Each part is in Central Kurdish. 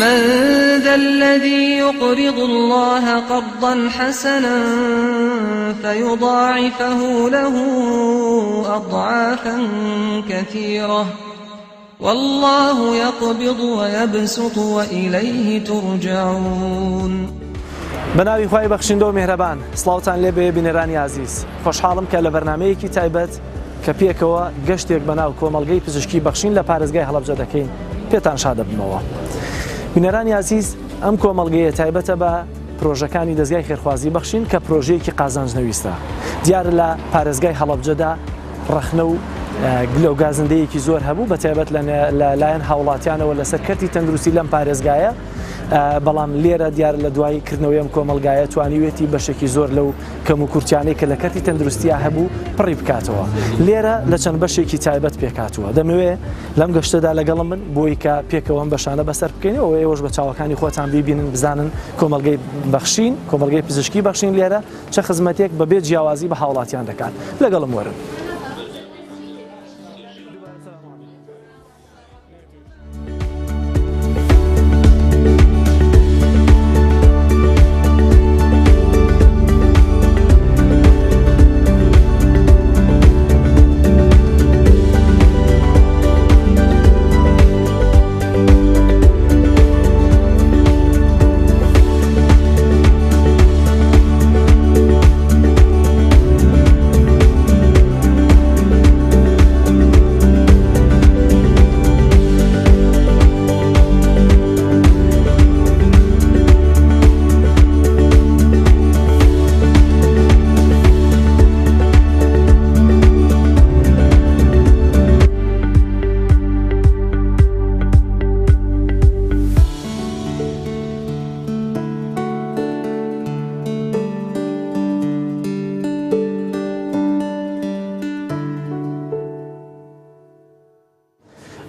من ذا الذي يقرض الله قرضا حسنا فيضاعفه له أضعافا كثيرة والله يقبض ويبسط وإليه ترجعون. بناوی خوای بەخشندە و میهرەبان، سڵاوتان لێبێ بینەرانی عزیز. خۆشحاڵم کە لە بەرنامەیەکی تایبەت کە پێکەوە گەشتێک بەناو کۆمەڵگەی پزیشکی بەخشین لە پارێزگای هەڵەبجە دەکەین پێتان شادە بمەوە. بینەرانی عزیز، ئەم کۆمەڵگەیە تایبەتە بە پرۆژەکانی دەستگای خێرخوازی بەخشین کە پرۆژەیەکی قازانجنەویستە. دیارە لە پارێزگای هەڵەبجەدا ڕەخنە و گلە و گازندەیەکی زۆر هەبوو بە تایبەت لەلایەن هاوڵاتیانەوە لەسەر کەرتی تەندروستی لەم پارێزگایە، بەڵام لێرە دیارە لە دوای کردنەوەی ئەم کۆمەڵگایە توانیوێتی بەشێکی زۆر لەو کەم و کورتیانەی کە لە کەرتی تەندروستیە هەبوو پڕی بکاتەوە. لێرە لە چەند بەشێکی تایبەت پێکاتوە. دەمەوێت لەم گەشتەدا لەگەڵم من بۆی کە پێکەوە ئەم بەشانە بەسەر بکەینەوە ئێوەش بە چاوەکانی خۆتان بیبینن بزانن کۆمەڵگەی بەخشین، کۆمەڵگەی پزیشکی بەخشین لێرە چه خزمەتێک بەبێ جیاوازی بە هاوڵاتیان دەکات. لەگەڵم وەرن.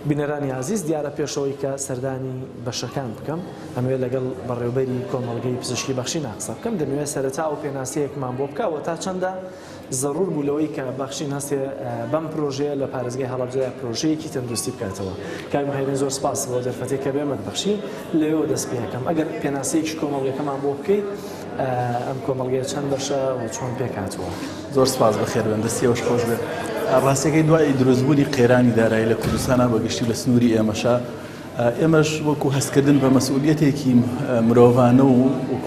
بینەرانی عزیز، دیارە پێشەوەی کە سەردانی بەشەکان بکەم ئەمەوێت لەگەڵ بەڕێوەبەری کۆمەڵگەی پزیشکی بەخشین قسە بکەم. دەمەوێت سەرەتا و پێناسەیەکمان بۆ بکەوە تا چەندە زەڕور بوو لەوەی کە بەخشین هەستێ بەم پرۆژەیە لە پارێزگای هەڵەبجەیە پرۆژەیەکی تەندروستی بکاتەوە. کامی هەیدن زۆر سپاس بۆ دەرفەتێک کە بێمە بەخشین لەوێ دەست پێ یەکەم. ئەگەر پێناسەیەکی کۆمەڵگەکەمان بۆ بکەیت ئەم کۆمەڵگەیە چەند بەشە و چۆن پێکاتەوە. زۆر سپاس بەخێربێن، دەستیەوەش خۆش بێت. ڕاستیەکەی دوای دروستبوونی قێرانی دارایی لە کوردستانە بەگشتی لە سنووری ئێمەشە، ئێمەش وەکو هەستکردن بە مەسئولیەتێکی مرۆڤانە و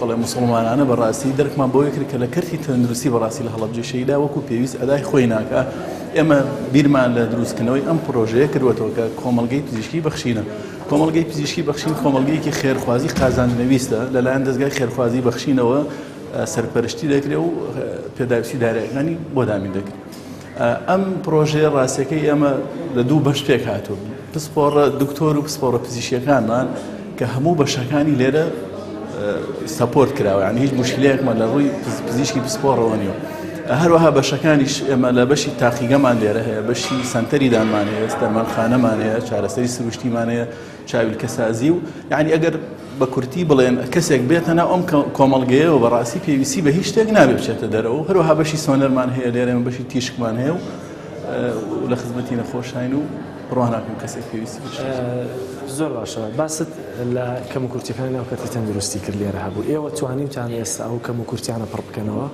وڵێ موسڵمانانە بەڕاستی دەرکمان بۆ یەکرد کە لە کەرتی تەندروستی بەڕاستی لە هەڵەبجە شەیدا وەکو پێویست ئەدای خۆی ناکە. ئێمە بیرمان لە دروستکردنەوەی ئەم پرۆژەیە کردوەوە کە کۆمەڵگەی پزیشکی بەخشینە. کۆمەڵگەی پزیشکی بەخشین کۆمەڵگەیەکی خێرخوازی قازانجنەویستە لەلایەن دەستگای خێرخوازی بەخشینەوە سەرپەرشتی دەکرێت و پێداویستی داراییەکانی بۆ دامین دەکرێت. ئەم پرۆژەیە ڕاستیەکەی ئێمە لە دوو بەش پێک هاتووە، پسپۆڕە دکتۆر و پسپۆڕە پزیشکیەکانمان کە هەموو بەشەکانی لێرە سەپۆرت کراوە، یعنی هیچ مشکلەیەکمان لە ڕووی پزیشکی پسپۆڕەوە نییە. هەروەها بەشەکانیش ئێمە لە بەشی تاقیگەمان لێرە هەیە، بەشی سەنتەری دانمان هەیە، دەرمانخانەمان هەیە، چارەسەری سروشتیمان هەیە، چاویلکەسازی و یعنی ئەگەر بە کورتی بڵێن کەسێک بێتەنە ئەم کۆمەڵگەیەوە بەڕاستی پێویستی بە هیچ شتێک نابێ بچێتە دەرەوە. هەروەها بەشی سۆنەرمان هەیە لێرە، بەشی تیشکمان هەیە و لە خزمەتی نەخۆشین و ڕواناکەم کەسێک پێویستی زۆر باشە. باست لە کەم و کورتیەکانی ناو کەرتی تەندروستی کرد لێرە هەبوو. ئێوە توانیتان ئێستا ئەو کەم و کورتیانە پڕ بکەنەوە؟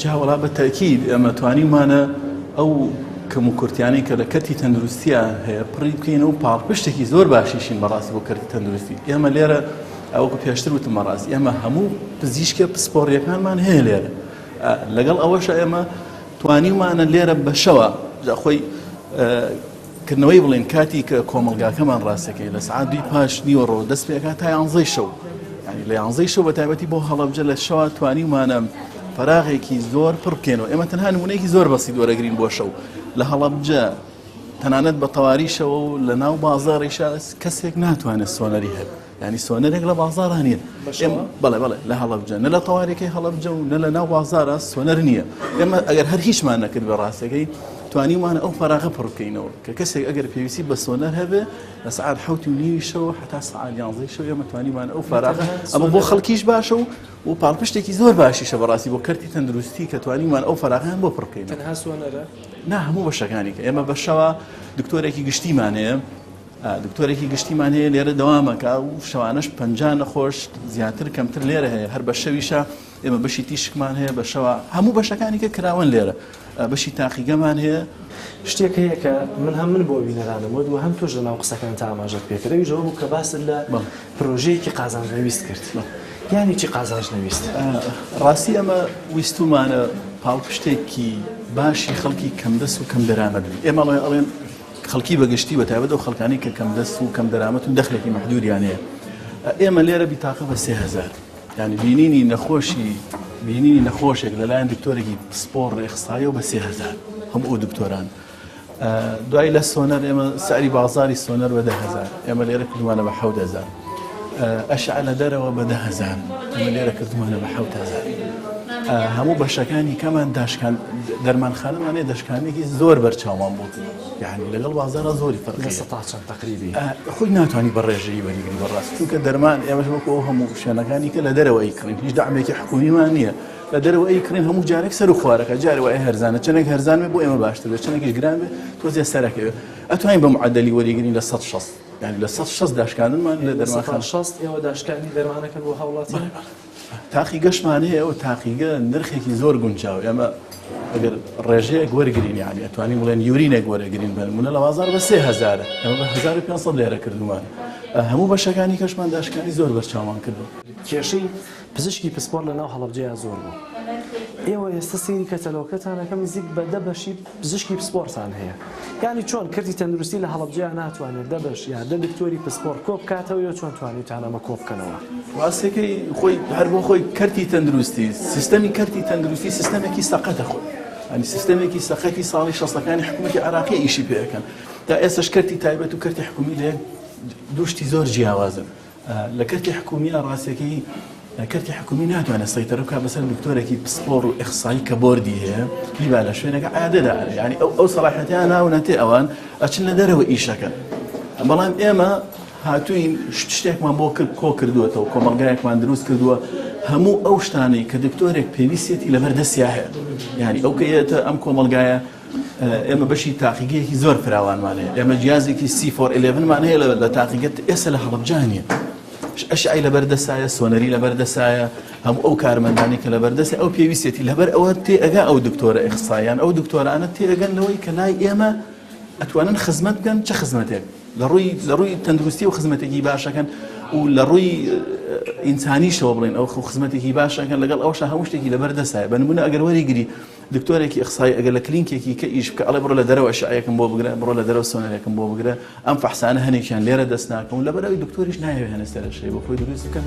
جاوەڵا بە تاکید ئێمە توانیمانە ئەو کەم و کورتیانەی کە لە کەرتی تەندروستیان هەیە پڕی بکەینەوە و پاڵپشتێکی زۆر باشیشین بەڕاستی بۆ کەرتی تەندروستی. ئێمە لێرە ئەوەکو پێشتر وتم بەڕاستی ئێمە هەموو پزیشکە پسپۆڕیەکانمان هەیە لێرە. لەگەڵ ئەوەشە ئێمە توانیمانە لێرە بەشەوە خۆی کردنەوەی بڵێن کاتی کە کۆمەڵگاکەمان ڕاستەکەی لە سعات 2 پاش نیوەڕۆ دەست پێکات تا 11 شەو، یعنی لە 11 شەو بە تایبەتی بۆ هەڵەبجە لە شەوا توانیمانە فراغێکی زۆر پڕ بکەینەوە. ئێمە تەنها نمونەیەکی زۆر بەسیط وەرەگرین بۆ شەو لە هەڵەبجە تەنانەت بە تەواریشەوە و لە ناو بازاڕیشە کەسێک ناتوانێت سۆنەری هەیە، ینی سۆنەرێک لە بازاڕ هەنیە. بەڵێ نە هەڵەبجە نە لە تەواریەکەی هەڵەبجە و نە لە ناو بازارە سۆنەر نییە. ئێمە ئەگەر هەر هیچمان نەکرد بە ڕاستەکەی توانیمانە ئەو فراغە پڕ بکەینەوە کە کەسێک ئەگەر پێویستی بە سۆنەر هەبێ لە سعات 7:30 شەو حتا سعات 11 شەو ئێمە توانیمان ئەو فراغە ئەمە بۆ خەڵکیش باشە و پاڵپشتێکی زۆر باشیشە بەڕاستی بۆ کەرتی تەندروستی کە توانیمان ئەو فراغیان بۆ پڕ بکەین. تەنها سۆنەرە؟ نا، هەموو بەشەکانی کە ئێمە بەشەوە دکتۆرێکی گشتیمان هەیە دکتۆرێکی گشتیمان هەیە لێرە دەوامەکە و شەوانەش 50 نەخۆش زیاتر کەمتر لێرە هەیە هەر بە شەویشە ئێمە بەشی تیشکمان هەیە بە شەوە هەموو بەشەکانی کە کراون لێرە بەشی تاقیگەمان هەیە شتێک هەیە کە من بۆ بینەرانم و هەم تۆش لەناو قسەکان تا ئاماژەت پێکردەوەی ژەوە بوو کە باست لە پرۆژەیەکی قازانجنەویست کرد یانی چی قازانجنەویست ڕاستی ئەمە ویستومانە پاڵپشتێکی باشی خەڵکی کەمدەست و کەم دەرامەت ئێمە ئەڵێن خەڵکی بەگشتی بە تایبەت و خەڵکانی کە کەم دەست و کەم دەرامەت و دەخلێکی مەحدودیان هەیە ئێمە لێرە بیتاقە بە 3000 یعنی بینینی نەخۆشێک لەلایەن دکتۆرێکی سپۆڕ ڕێخستایە و بە 3000 هەموو ئەو دکتۆران دوای لە سۆنەر ئێمە سعری بازاری سۆنەر بە 10000 ئێمە لێرە کردوانە بە 7000 ئەشعە لە دەرەوە بە 10000 ئێمە لێرە کردوانە بە 7000 هەموو بەشەکانی کەمان داشکان دەرمانخانەمانێ دەشکانێکی زۆر بەرچاومان بوو یعنی لەگەڵ بازارە زۆری فەرقی چەند تقریبی خۆی ناتوانانی بە ڕێژەی وەریگری بەڕاست چونکە دەرمان ئێمەش وەکو ئەو هەموو شوێنەکانی کە لە دەرەوە ئەیکڕین هیچ دەعمێکی حکومیمان نییە لە دەرەوە ئەیکڕین هەموو جارێک سەر و خوارەکە جارەوە ئەی هەرزانە چەندێک هەرزانێ بۆ ئێمە باشتر بێت چەندێکی گران بێت تۆزێ سەرەکەوێ ئەتوانین بە معدەلی وەریگرین لە 160 یعنی لە 160 داشکاندنمان لە دەرمانخانە 160 ئێوە داشکانی دەرمانەکەن بۆ هاوڵاتی تاقی گەشتمان هەیە ئەو تاقیگە نرخێکی زۆر گونجاو ئێمە ئەگەر ڕێژەیەک وەرگرین یعنی ئەتوانین بڵێن یورینێک وەرەگرین بنمونە لە بازار بە 3000 ئێمە بە 1500 لێرە کردومان هەموو بەشەکانی کەشمان داشکانی زۆر بەرچاومان کردو کێشەی پزیشکی پسپۆر لەناو هەڵەبجەیە زۆر بوو ئێوە ئێستا سەیری کەتەلۆکەتانەکەم نزیک بە 10 بەشی پزیشکی پسپۆرتان هەیە یعنی چۆن کردی تەندروستی لە هەڵەبجەیە ناتوانێت 10 بەش یا 10 دکتۆری پسپۆر کۆ بکاتەوە یا چۆن توانیتان ئەمە کۆ بکەنەوە ڕاستەکەی خۆی هەر بۆ خۆی کەرتی تەندروستی سیستەمی کەرتی تەندروستی سیستەمێکی سەقەتە خۆی ئەنی سیستەمێکی سەقەتی ساڵی 60ەکانی حکوومەتی عێراقی ئیشی پێەکەن تا ئێستاش کەرتی تایبەت و کەرتی حکومی لێ دوشتی زۆر جیاوازن لە کەرتی حکومیە ڕاستەکەی کەرتی حکومی ناتوانێت سەیتەرە بکات بەسەر دکتۆرێکی پسپۆڕ و ئیخسایی کە بۆردی هەیە بیبا لە شوێنەکە عادەدا یعنی ئەو سەلاحەتیان ناونەتێ ئەوان ئەچن لە دەرەوە ئیشەکە بەڵام ئێمە هاتوین شتێکمان بۆ کرد کۆ کردووەتەوە کۆمەڵگایەکمان دروست کردووە هەموو ئەو شتانەی کە دکتۆرێک پێویستێتی لەبەردەستیا هەیە یعنی ئەو کەیەتە ئەم کۆمەڵگایە ئێمە بەشی تاقیگەیەکی زۆر فراوانمان هەیە ئێمە جیازێکی C411مان هەیە لە تاقیگەت ئێستا لە هەڵەبجانیە ئەشعی لەبەردەسایە سۆنەری لەبەردەسایە هەموو ئەو کارمەندانی کە لەبەردەسە ئەو پێویستێتی لەبەر ئەوە تێئەگا ئەو دکتۆرە ئیخساییان ئەو دکتۆرانە تێئەگەن لەوەی کە لای ئێمە ئەتوانن خزمەت بکەن چه خزمەتێک لە ڕووی تەندروستی و خزمەتێکی باشەکەن و لە ڕووی ئینسانیشەوە بڵێن ئەو خزمەتێکی باشەکەن لەگەڵ ئەوشە هەموو شتێکی لەبەردەسایە بەنمونە ئەگەر وەریگری دکتۆرێکی ئیخسایی ئەگەر لە کلینکێکی کە ئیش بکە ئەڵێ بڕۆ لە دەرەوە ئەشعەیەکم بۆ بگرە بڕۆ لە دەرەوە سۆنەرێکم بۆ بگرە ئەم فەحسانە هەنێکیان لێرە دەست ناکەم و لەبەرەوەی دکتۆریش نایەوێت هەنێستە لە شەی بۆ خۆی دروست بکەن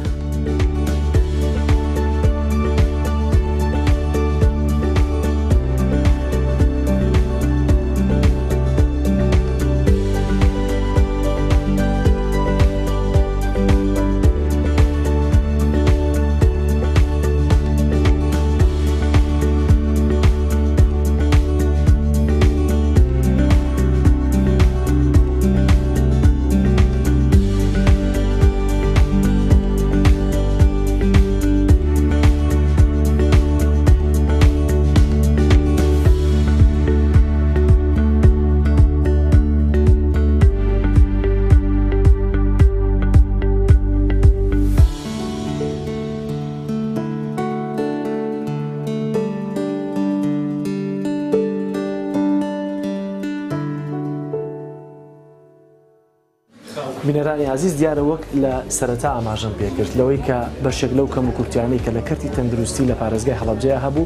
بینەرانی عزیز دیارە وەک لە سەرەتا ئاماژەم پێکرد لەوەی کە بەشێک لەو کەم و کورتیانەی کە لە کەرتی تەندروستی لە پارێزگای هەڵەبجەیە هەبوو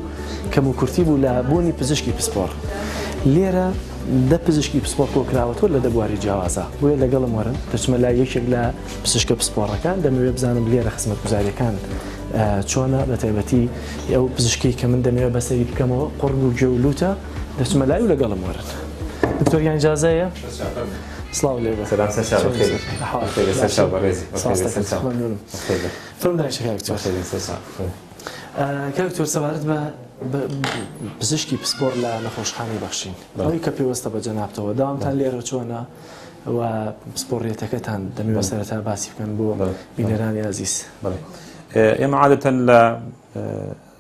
کەم و کورتی بوو لە بوونی پزیشکی پسپۆڕ لێرە دە پزیشکی پسپۆڕ کۆکراوەتەوە لە دەبواری جیاوازە بۆیە لەگەڵم وەرن دەچمە لای یەکێک لە پزیشکە پسپۆڕەکان دەمەوێت بزانم لێرە خزمەتگوزاریەکان چۆنە بە تایبەتی ئەو پزیشکی کە من دەمەوێت بەسەری بکەمەوە قڕب و گێولوتە دەچمە لای و لەگەڵم وەرن دکتۆریان ئیجازەیە سلام عليكم. سلام سلام بخير. بخير سلام بريزي. فرم دايش كاكتور. كاكتور سوارد بزشکی پسپۆر لە نەخۆشخانەی بەخشین ئەوەی کە پێوەستە بە جەنابتەوە داوامتان لێرە چۆنە و پسپۆڕێتەکەتان دەمەوێت سەرەتا باسی بکەن بۆ بینەرانی عزیز. ئێمە عادەتەن لە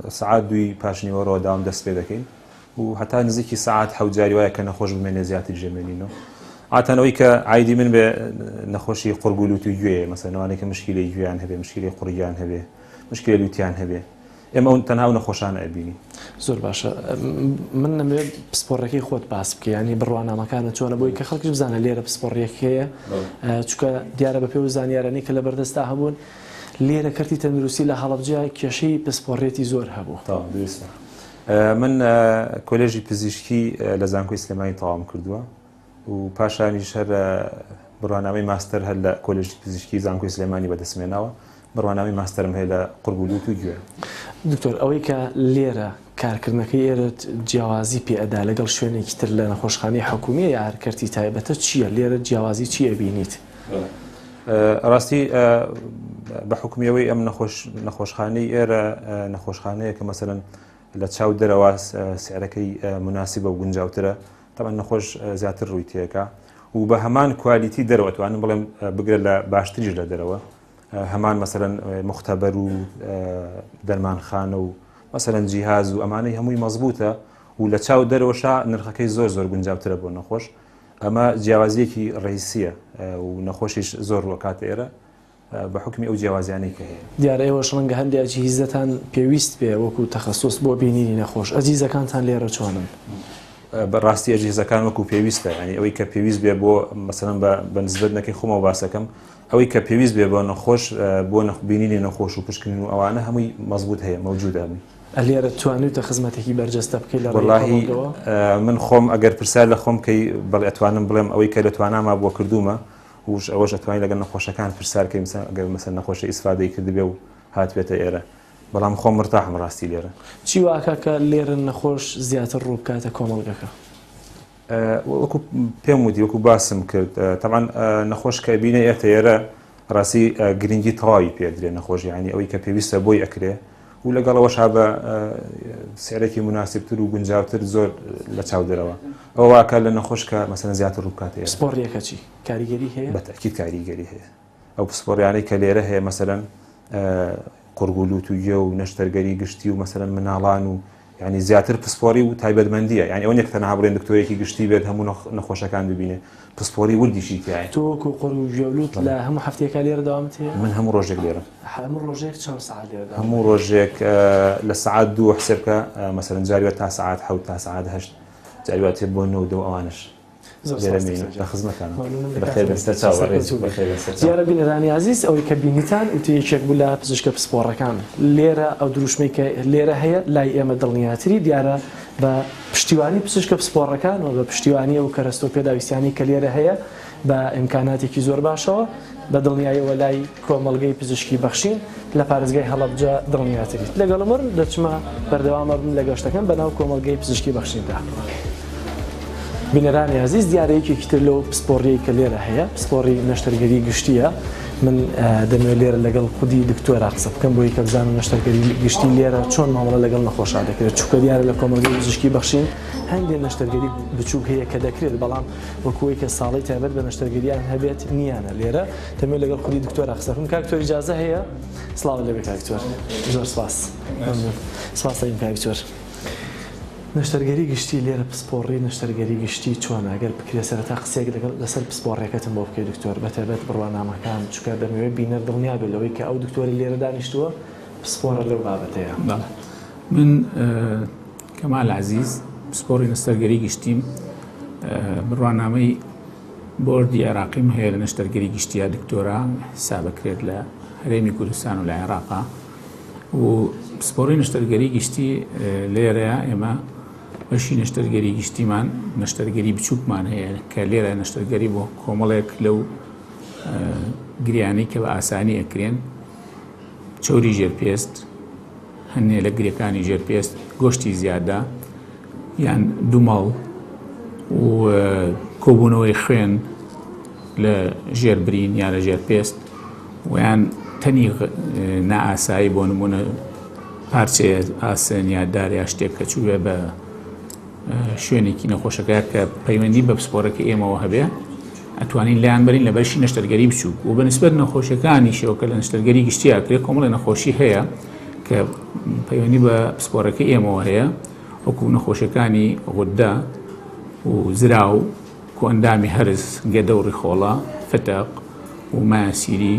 سەعات 2 پاشنیوەڕۆ داوام دەست پێ دەکەین و هەتا نزیکی سەعات 7 جاری وایە کە نەخۆش بمێنێ زیاتر ژێمێنینەوە عاتەنەوەی کە عیدی من بێ نەخۆشی قورگولوت و گوێ مەسەلەوانێک کە مشکلی گوێیان هەبێ مشکلی قوڕیان هەبێ مشکلی لوتیان هەبێ ئێمە ئەو تەنها و نەخۆشانە ئەبینی. زۆر باشە من نەمەوێت پسپۆڕەکەی خۆت باس بکە ینی بڕوانامەکانە چۆنە بۆی کە خەڵکیش بزانە لێرە پسپۆڕێک هەیە چونکە دیارە بە پێ زانیارانی کە لە بەردەستا هەبوون لێرە کەرتی تەندروستی لە هەڵەبجە کێشەی پسپۆڕێتی زۆر هەبوو. من کۆلێژی پزیشکی لە زانکۆی سلێمانی تەواو کردووە و پاشانیش هەر بڕوانامەی ماستەر هەر لە کۆلێژی پزیشکی زانکۆی سلێمانی بەدەستمێناوە بڕوانامی ماستەرم هەیە لە قورگولوت و گوێ. دکتۆر ئەوەی کە لێرە کارکردنەکەی ئێرە جیاوازی پێئەدا لەگەڵ شوێنێکی تر لە نەخۆشخانەی حکوومیە یا هەرکەرتی تایبەتە چییە لێرە جیاوازی چی ئەبینیت؟ ڕاستی بە حکومیەوەی ئەم نەخۆشخانەی ئێرە نەخۆشخانەیە کە مەسەرەن لە چاو دەرەوە سعرەکەی مناسیبە و گونجاوترە تەمان نەخۆش زیاتر ڕووی تێکە و بە هەمان کوالیتی دەرەوە توانم بڵێم بگرە لە باشتریش لە دەرەوە هەمان مەسەرەن مختەبەر و دەرمانخانە و مەسەرەن جیهاز و ئەمانەی هەمووی مەزبوطە و لە چاو دەرەوەشا نرخەکەی زۆر زۆر گونجاوترە بۆ نەخۆش ئەمە جیاوازیەکی ڕئیسیە و نەخۆشیش زۆر ڕۆکاتە ئێرە بە حکمی ئەو جیاوازیانەی کە هەیە. دیارە ئێوەش ڕەنگە هەندێکی هیزەتان پێویست پێ وەکو تەخەسوس بۆ بینینی نەخۆش ئەجیزەکانتان لێرە چۆنن؟ بەڕاستی ئەجیزەکان وەکو پێویستە ینی ئەوەی کە پێویست بێ بۆ مەسەرەن بە نسبەت نەکەی خۆمەوە باسەکەم ئەوەی کە پێویست بێ بۆ نەخۆش بۆ بینینی نەخۆش و پشکنین و ئەوانە هەمووی مەزبوط هەیە مەوجودە هەمووی. لێرە توانیتە خزمەتێکی بەرجەستە بکەیت لە وەڵاهی من خۆم ئەگەر پرسیار لە خۆم کەی بەڵێ ئەتوانم بڵێم ئەوەی کە لە تواناما بۆ کردومە وش ئەوەش ئەتوانی لەگەڵ نەخۆشەکان پرسیارکەی ئەگەر مەسەن نەخۆشە ئیسفادەی کردبێ و هاتوێتە ئێرە بەڵام خۆم مرتاحم ڕاستی لێرە. چی واکە کە لێرە نەخۆش زیاتر ڕوو بکاتە کۆمەڵگەکە؟ وەکو پێم وتی وەکو باسم کرد تەمان نەخۆش کە بینە ئێرە ئێرە ڕاستی گرنگی تەواوی پێدرێ نەخۆش ینی ئەوەی کە پێویستە بۆی ئەکرێ و لەگەڵەوەشا بە سعرێکی مناسبتر و گونجاوتر زۆر لە چاو دەرەوە ئەو واکە لە نەخۆش کە مەسەلەن زیاتر ڕوو بکاتە. سپۆڕیەکە چی کاریگەری هەیە؟ بەتەکید کاریگەری هەیە ئەو پسپۆڕیانەی کە لێرە هەیە مەسەلەن قورگولوت و گوێ و نەشتەرگەری گشتی و مەسەلەن مناڵان و ینی زیاتر پسپۆری و تایبەتمەندیە ینی ئەو تەنها بڵێن دکتۆرێکی گشتی بێت هەموو نەخۆشەکان ببینێ پسپۆری وردیشی تایە. تۆ وەکو قورگولوت لە هەموو هەفتەیەکە لێرە داوامت هەیە؟ من هەموو ڕۆژێک لێرە. هەموو ڕۆژێک چەند سەعات لێرە؟ هەموو ڕۆژێک لە سەعات 2 حسێب بکە مەسەلەن جاریوە تا سەعات 7 تا سەعات 8 جاریوە تێ بۆ 9 ئەوانش لە خزمەکان دیارە بینەرانی عزیز ئەوەی کە بینیتان وتە یەکێک بوو لە پزیشکە پسپۆڕەکان لێرە ئەو دروشمەی کە لێرە هەیە لای ئێمە دڵنیاتری دیارە بە پشتیوانی پزیشکە پسپۆڕەکان و بە پشتیوانی ئەو کەرەستۆ پێداویستیانی کە لێرە هەیە بە ئیمکاناتێکی زۆر باشەوە بە دڵنیاییەوە لای کۆمەڵگەی پزیشکی بەخشین لە پارێزگای هەڵەبجە دڵنیاتریت لەگەڵمڕ دەچمە بەردەوامە بن لە گەشتەکەم بەناو کۆمەڵگەی پزیشکی بەخشیندا. بینەرانی عزیز دیارەیەکێکی تر لەو پسپۆڕی کە لێرە هەیە پسپۆڕی نەشتەرگەری گشتیە من دەمەوێت لێرە لەگەڵ خودی دکتۆرا قسە بکەم بۆی کە بزانم نەشتەرگەری گشتی لێرە چۆن مامەڵە لەگەڵ نەخۆشا دەکرێت چونکە دیارە لە کۆمەڵگەی پزیشکی بەخشین هەندێک نەشتەرگەری بچووک هەیە کە دەکرێت بەڵام وەکوەی کە ساڵی تایبەت بە نەشتەرگەریان هەبێت نیانە لێرە دەمەوێت لەگەڵ خودی دکتۆرا قسە بکەم. کاکتۆر ئیجازە هەیە؟ سڵاو لەبێ کاکتۆر. زۆر سپاس. سپاس دەکەم کاکتۆر. نەشتەرگەری گشتی لێرە پسپۆڕی نەشتەرگەری گشتی چۆن ئەگەر بکرێت سەرەتا قسێک لەسەر پسپۆڕێکەکەتم بۆ بکەیت دکتۆر بەتایبەت بڕوانامەکان چونکە دەمەوێت بینەر دڵنیا بێت لەوەی کە ئەو دکتۆری لێرە دانیشتووە پسپۆڕە لەو بابەتەیە. من کەمال عەزیز پسپۆڕی نەشتەرگەری گشتیم بڕوانامەی بۆردی عێراقیم هەیە لە نەشتەرگەری گشتیە دکتۆرا حسابەکرێت لە هەرێمی کوردستان و لە عێراقا و پسپۆڕی نەشتەرگەری گشتی لێرەیە ئێمە بەشی نەشتەرگەری گشتیمان نەشتەرگەری بچووکمان هەیە کە لێرە نەشتەرگەری بۆ کۆمەڵێک لەو گریانەی کە بە ئاسانی ئەکرێن چۆری ژێرپێست هەنێ لە گرێکانی ژێرپێست گۆشتی زیادە یان دوومەڵ و کۆبوونەوەی خوێن لە ژێربرین یان لە ژێرپێست ویان تەنی نائاسایی بۆ نمونە پارچەیە ئاسن یاددار یا شتێک کە چووێ بە شوێنێکی نەخۆشەکە کە پەیوەندی بە پسپۆڕەکە ئێمەوە هەبێ ئەتوانین لایەن بەرین لە بەشی نەشتەرگەری بچووک و بەنسبەت نەخۆشیەکانی شێوەکە لە نەشتەرگەری گشتی ئاکرێت کۆمەڵی نەخۆشی هەیە کە پەیوەندی بە پسپۆڕەکە ئێمەوە هەیە وەکو نەخۆشیەکانی غوددا و زرا و کۆندامی هەرز گەدە و ڕیخۆڵە فتەق و ماسیری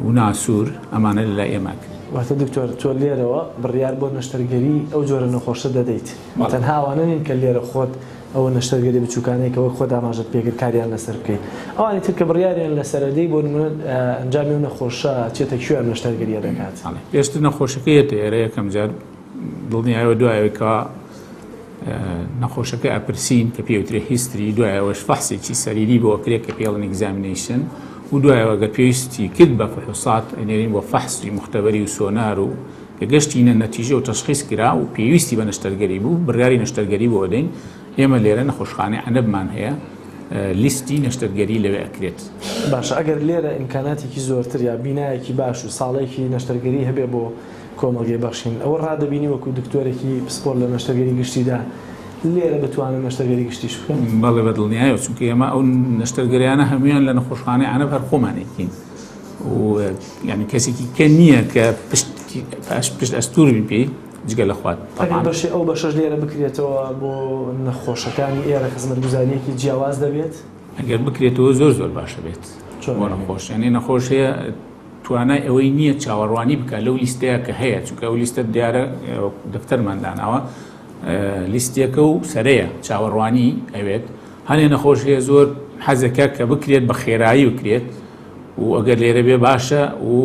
و ناسوور ئەمانە لەلای ئێمە کرد. واتە دکتۆر تۆ لێرەوە بڕیار بۆ نەشتەرگەری ئەو جۆرە نەخۆشە دەدەیت تەنها ئەوانە نین کە لێرە خۆت ئەوە نەشتەرگەری بچووکانەیەکەوە خۆ داماژت پێگر کاریان لەسەر بکەیت ئەوانی تر کە بڕیاریان لەسەرەدەی بۆ ئەنجامی و نەخۆشە چێتە کوێ نەشتەرگەریە دەکات. پێشتر نەخۆشەکەیەتە ئێرە یەکەم جار دڵنیایەوە دوایەوەیکەوە نەخۆشەکە ئەپرسین کە پێوترێ هیستری دوایەوەش فەحسێکی سەریری بۆ کرێت کە پێڵن ئێگزامینەیشن و دوایەوە گە پێویستی کرد بە فحوسات ئەنێرین بۆ فەحسی مختبەری و سۆنار و کە گەشتینە نەتیجە و تەشخیص کرا و پێویستی بە نەشتەرگەری بوو بڕیاری نەشتەرگەری بۆ دەین ئێمە لێرە نەخۆشخانەی عەنەبمان هەیە لیستی نەشتەرگەری لەوێ ئەکرێت. باشە ئەگەر لێرە ئیمکاناتێکی زۆرتر یا بینایەکی باش و ساڵێکی نەشتەرگەری هەبێ بۆ کۆمەڵگەی بەخشین ئەوە ڕادەبینی وەکو دکتۆرێکی پسپۆر لە نەشتەرگەری گشتیدا لێرە بتوانن نەشتەرگەری گشتیش بکەن. بەڵێ بەدڵنیایە چونکە ئێمە ئەو نەشتەرگەریانە هەمویان لە نەخۆشخانەی عەنەب هەر خۆمانێکین و ینی کەسێکی کە نییە کە پشت ئەستور بین پێی جگە لە خوات بەشی ئەو بەشەش لێرە بکرێتەوە بۆ نەخۆشەکانی ئێرە خزمەتگوزاریەکی جیاواز دەبێت ئەگەر بکرێتەوە زۆر باشە بێت بۆ نەخۆش ینی نەخۆش هەیە توانای ئەوەی نییە چاوەڕوانی بکە لەو لیستەیە کە هەیە چونکە ئەو لیستە دیارە دەفتەرمانداناوە لیستێکە و سەرەیە چاوەڕوانی ئەوێت هەنێ نەخۆش هەیە زۆر حەزەکە کە بکرێت بە خێرایی بکرێت و ئەگەر لێرە بێ باشە و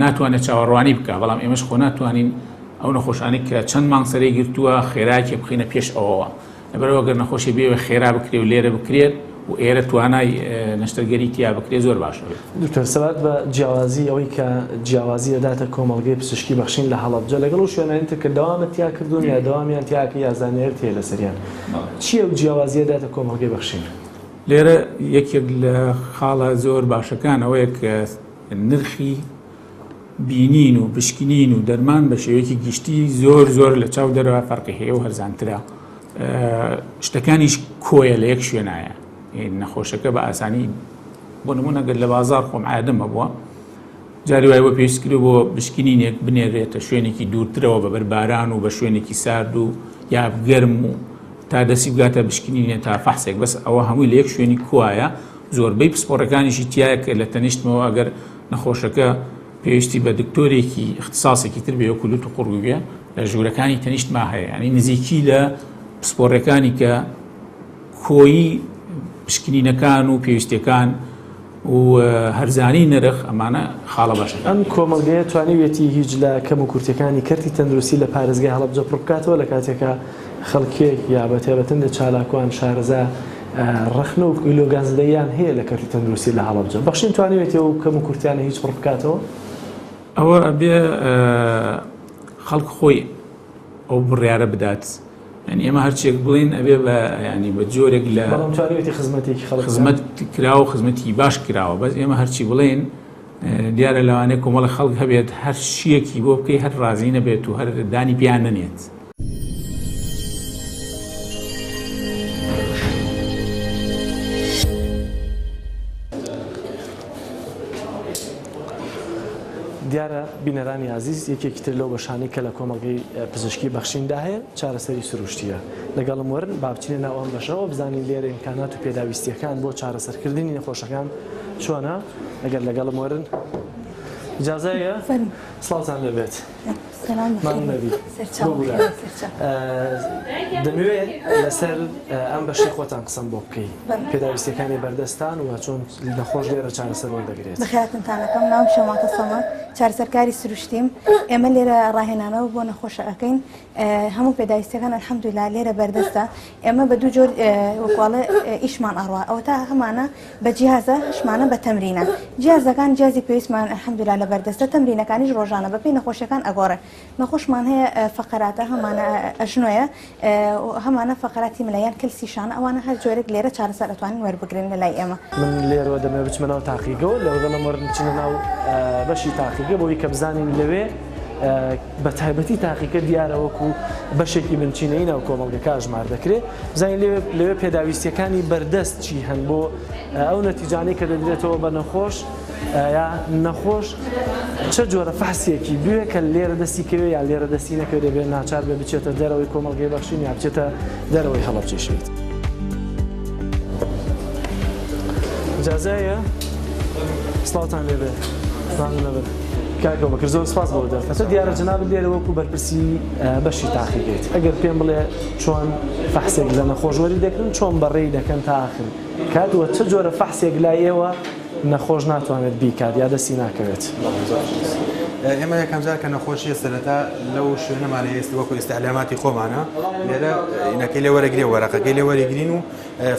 ناتوانێت چاوەڕوانی بکە بەڵام ئێمەش خۆ ناتوانین ئەو نەخۆشانی کە چەند مانگ سەرەی گرتووە خێراکی بخینە پێش ئەوەوە لەبەرەوە ئەگەر نەخۆشی بێ خێرا بکرێت و لێرە بکرێت و ئێرە توانای نەشتەرگەری تیا بکرێت زۆر باشە بێت. دکتۆر سەبات بە جیاوازی ئەوەی کە جیاوازی ئەداتە کۆمەڵگەی پزیشکی بەخشین لە هەڵەبجە لەگەڵ و شوێنانیتر کە دەوامەت تیا کردوون یا دەوامیان تیاکە یازانەیە تێ لەسەریان چییە و جیاوازی ئەداتە کۆمەڵگەی بەخشین؟ لێرە یەکێک لە خاڵە زۆر باشەکان ئەوەیە کە نرخی بینین و پشکنین و دەرمان بە شێوەیەکی گشتی زۆر لە چاو دەرەوە فەرقی هەیە و هەرزانترە شتەکانیش کۆیە لە یەک شوێنایە نەخۆشەکە بە ئاسانی بۆ نمونە گەر لە بازار خۆم عادەمە بووە جاری وایەوە پێویست کرد بۆ بشکنینێک بنێرێتە شوێنێکی دوورترەوە بە بەرباران و بە شوێنێکی سارد و یا گەرم و تا دەسی بگاتە بشکنینێت تا فەحسێک بەس ئەوە هەمووی لە یەک شوێنی کوایە زۆربەی پسپۆڕەکانیشی تایە کە لە تەنیشتمەوە ئەگەر نەخۆشەکە پێویستی بە دکتۆرێکی اختصاسێکی تر بێ وەکولوت و قوڕوی بێ لە ژوورەکانی تەنیشتما هەیە ینی نزیکی لە پسپۆڕەکانی کە کۆیی پشکنینەکان و پێویستیەکان و هەرزانی نرخ ئەمانە خاڵە باشە. ئەم کۆمەڵگەیە توانیوێتی هیچ لە کەم و کورتەکانی کەرتی تەندروستی لە پارێزگای هەڵەبجە پڕ بکاتەوە لە کاتێکە خەڵکێک یا بە تێبەتن لە چالاکوان شارەزا ڕەخنە و کیلۆگازدەیان هەیە لە کەرتی تەندروستی لە هەڵەبجە بەخشین توانیوێتی و کەم و کورتیانە هیچ پڕ بکاتەوە ئەوە ئەبێ خەڵک خۆی ئەو بڕیارە بدات ینی ئێمە هەرچێک بڵین ئەبێ بە ینی بە جۆرێک لە توانیوێتی خزمەتێکی خەڵک خزمەت کراوە خزمەتی باش کراوە بەس ئێمە هەرچی بڵێن دیارە لەوانەیە کۆمەڵی خەڵک هەبێت هەر شیەکی بۆ بکەی هەر ڕازی نەبێت و هەر دانی پیان نەنێت. دیارە بینەرانی عزیز یەکێکی تر لەو بەشانەی کە لە کۆمەڵگەی پزیشکی بەخشیندا هەیە چارەسەری سروشتیە لەگەڵم وەرن با بچینە ناو ئەم بەشەوە بزانین لێرە ئیمکانات و پێداویستیەکان بۆ چارەسەرکردنی نەخۆشەکان چۆنە ئەگەر لەگەڵم وەرن ئیجازەیە سڵاوتان لەبێت دەمەوێت لەسەر ئەم بەشی خۆتان قسەم بۆ بکەی پێداویستیەکانی بەردەستان و چۆن نەخۆش لێرە چارەسەر وەردەگرێت. بەخێراتتانەکەم ناوم شەماتە سەمەد چارەسەرکاری سروشتیم ئێمە لێرە ڕاهێنانەوە بۆ نەخۆشەکەین هەموو پێداویستیەکان الحەمدولیلا لێرە بەردەستە ئێمە بە دوو جۆر وەکواڵە ئیشمان ئەڕوا ئەوە تا هەمانە بە جیهازە شمانە بە تەمرینە جیهازەکان جیازی پێویستمان الحەمدولیلا لە بەردەستە تەمرینەکانیش ڕۆژانە بەپێی نەخۆشیەکان ئەگۆڕێ نەخۆشمان هەیە فەقەراتە هەمانە ئەژنۆیە هەمانە فەقەراتی ملایان کەلسیشانە ئەوانە هەر جۆرێک لێرە چارەسەر ئەتوانین وەربگرن لە لای ئێمە. من لێرەوە دەمەوێت بچمە ناو تاقیگەوە لەوەگەڵم وەرنچینە ناو بەشی تاقیگە بۆی کە بزانین لەوێ بە تایبەتی تاقیکە دیارە وەکو بەشێکی بنچینەی ناو کۆمەڵگەکە ژمار دەکرێت بزانین لەوێ پێداویستیەکانی بەردەست چی هەن بۆ ئەو نەتیجانەی کە دەدرێتەوە بە نەخۆش یا نەخۆش چه جۆرە فەحسێکی بوێ کە لێرە دەستی کەوێ یا لێرە دەستی نەکەوێت دەبێت ناچار بێ بچێتە دەرەوەی کۆمەڵگەی بەخشین یا بچێتە دەرەوەی هەڵەبجەشێت. جازایە سڵاوتان لێبێ کاکە بەکرد زۆر سپاس بۆ دەرفەتە دیارە جەناب لێرە وەکو بەرپرسی بەشی تاقیقیت ئەگەر پێم بڵێ چۆن فەحسێک لە نەخۆشوەری دەکەن چۆن بەڕێی دەکەن تا آخر کاتوە چه جۆرە فەحسێک لای ئێوە نەخۆش ناتوانێت بیکات یا دەستی ناکەوێت ئێمە یەکەم جار کە نەخۆشیە سەرەتا لەو شوێنەمانە ئێستا وەکو ئیستیعلاماتی خۆمانە لێرە ئینەکەی لێ وەرەگرێ وەرەقەکەی لێ وەرەگرین و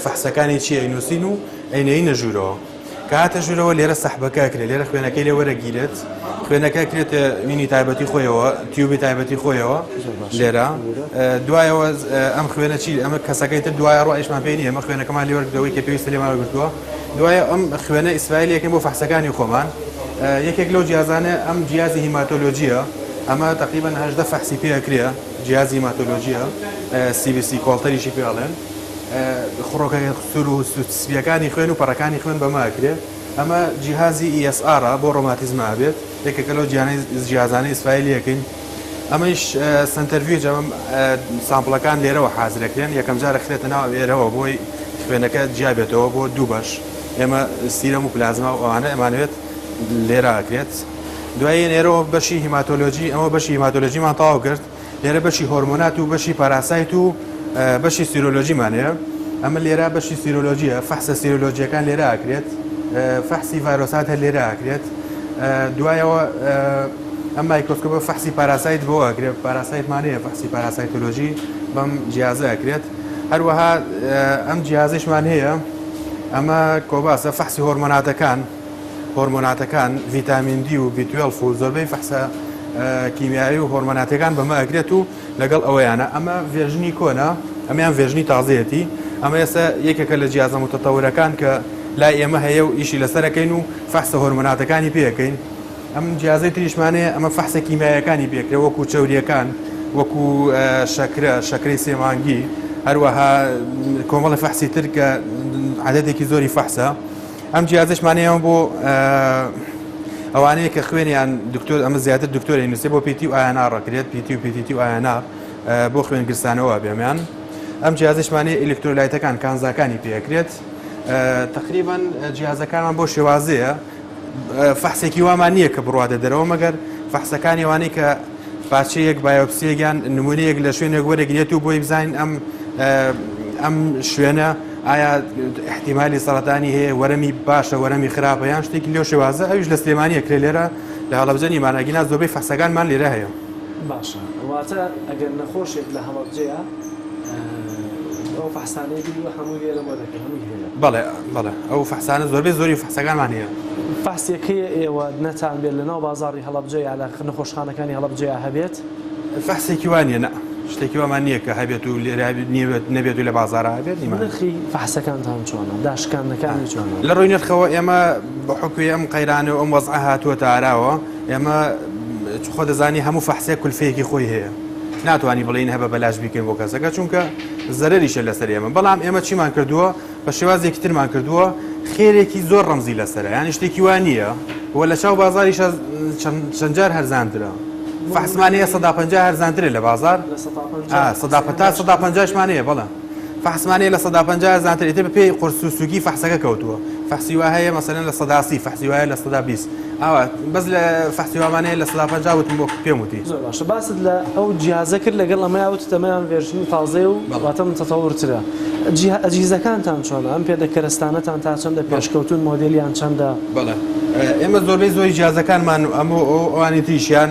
فەحسەکانی چی ئەینووسین و ئەینەینە ژوورەوە کاتە ژوورەوە لێرە سەحبەکە کرێت لێرە خوێنەکەی لێ وەرەگیرێت خوێنەکە کرێت مینی تایبەتی خۆیەوە تیوبی تایبەتی خۆیەوە لێرە دوایەوە ئەم خوێنە چی ئەمە کەسەکەی تر دوایە ڕۆیشمان پێی نیە ئەمە خوێنەکەمان لێ وەرگرتەوەی کە پێویستە لێمان وەرگرتووە دوایە ئەم خوێنە ئیسرائیلەکەین بۆ فەحسەکانی خۆمان یەکێک لەو جیازانە ئەم جیازی هیماتۆلۆجیە ئەمە تقریبا 18 فەحسی پێکرێ جیازی هیماتۆلۆجیە CBC کۆڵتەریشی پێڵێن خڕۆکە سوور و سوسپیەکانی خوێن و پەڕەکانی خوێن بەماکرێ ئەمە جیهازی ESR بۆ ڕۆماتیزما بێت یەکێکە لەو جیازانەی ئیسرائیلیەکەین ئەمەش سنتەرویج ئەم سامپڵەکان لێرەوە حازرەکرێن یەکەم جارە خرێتە ناو ئێرەوە بۆی خوێنەکە جیابێتەوە بۆ دوو بەش ئێمە سیرەم و پلازما و ئەوانە ئەمانوێت لێرە ئەکرێت دوای نێرەوە بەشی هیماتۆلۆژی ئەمە بەشی هیماتۆلۆژیمان تەواو کرد لێرە بەشی هۆرمۆنات و بەشی پاراسایت و بەشی سیرۆلۆژیمانەیە ئەمە لێرە بەشی سیرۆلۆژیە فەحسە سیرۆلۆژیەکان لێرە ئەکرێت فەحسی ڤایرۆسات هەر لێرە ئەکرێت دوایەوە ئەم مایکرۆسکۆپە فەحسی پاراسایت بۆ ئەکرێت پاراسایتمانەیە فەحسی پاراسایتۆلۆژی بەم جیازە ئەکرێت هەروەها ئەم جیازشمان هەیە ئەمە کۆباسە فەحسی هۆرمۆناتەکان ڤیتامین دی و B12 و زۆربەی فەحسە کیمیایی و هۆرمۆناتەکان بەمە ئەگرێت و لەگەڵ ئەوەیانە ئەمە ڤێژنی کۆنا ئەمیان ڤێژنی تازەیەتی ئەمە ئێستا یەکێکە لە جیازە متەتەورەکان کە لای ئێمە هەیە و ئیشی لەسەرەکەین و فەحسە هۆرمۆناتەکانی پێەکەین ئەم جیازەی تریشمانەیە ئەمە فەحسە کیمیایەکانی پێکرێ وەکو چەوریەکان وەکو شەکرەی سێمانگی هەروەها کۆمەڵی فەحسی تر کە عەدەدێکی زۆری فەحسە ئەم جیازشمانەیە بۆ ئەوانەیە کە خوێنیان دکتۆر ئەمە زیاتر دکتۆری نووسێ بۆ پیتی و ئاینا ڕەکرێت پیتی و PTT و ئاینا بۆ خوێنگرستانەوە بێمیان ئەم جیازشمانەیە ئیلکترۆلایتەکان کانزاکانی پێکرێت تقریبا جیازەکانمان بۆ شێوازەیە فەحسێکی وامان نییە کە بڕوادە دەرەوە مەگەر فەحسەکانی وانەی کە پارچەیەک بایۆپسیەکیان نمونەیەک لە شوێنێک وەرەگرێت و بۆی بزانین ئەم شوێنە ئایا احتیمالی سەرەتانی هەیە وەرەمی باشە وەرەمی خراپە یان شتێکی لێو شێوازە ئەویش لە سلێمانیە کرێ لێرە لە هەڵەبجەنی ماناگینا زۆربەی فەحسەکانمان لێرە هەیە باشە واتە ئەگەر نەخۆشێک لە هەڵەبجەیە ئەو فەحسانەی دیوە هەموو لێرە وەرەکە هەمووی هەیە بەڵێ ئەو فەحسانە زۆربەی زۆری فەحسەکانمان هەیە فەحسێکەیە ئێوە نەتان بێت لەناو بازاڕی هەڵەبجەیە لە نەخۆشخانەکانی هەڵەبجەیە هەبێت فەحسێکی وانە نە شتێکی وامان نییە کە هەبێت و نەبێت و لە بازارە هەبێت نرخی فەحسەکانتان چۆنە داشکاندنەکانی چۆنە لە ڕووی نرخەوە ئێمە بە حکوی ئەم قەیرانە و ئەم وەزع هاتووەتە ئاراوە ئێمە خۆ دەزانی هەموو فەحسێک کولفەیەکی خۆی هەیە ناتوانانی بڵین هەبە بەلاش بیکەین بۆ کەسەکە چونکە زەرریشە لەسەر ئێمە بەڵام ئێمە چیمان کردووە بە شێوازێکی ترمان کردووە خێرێکی زۆر ڕەمزی لەسەرە یانی شتێکی وان نییە وە لە چاو بازاریشە چەند جار هەرزانترە فەحسمانەیە 150 هەرزانترێ لە بازار 150شمانەیە بەڵێ فەحسمانەیە لە 150 هەرزانتر ئێتر بە پێی قورس و سووکی فەحسەکە کەوتووە فەحسی وا هەیە مەسەلەن لە 130 فەحسی وایە لە 120 ئاوا بەس لە فەحسی وامانەیە لە 150 وتم بۆ پێم وتی زۆر باشە باست لە ئەو جیازە کرد لەگەڵ ئەمەیا وت تەمەیان ڤێژنی تازەی و واتە متەتەورترە ئەجیزەکانتان چۆنە ئەم پێدەکەرستانەتان تا چەندە پێشکەوتون مۆدێلیان چەندە بەڵێ ئێمە زۆربەی زۆری جیازەکانمان ئەمە ئەوانی تریشیان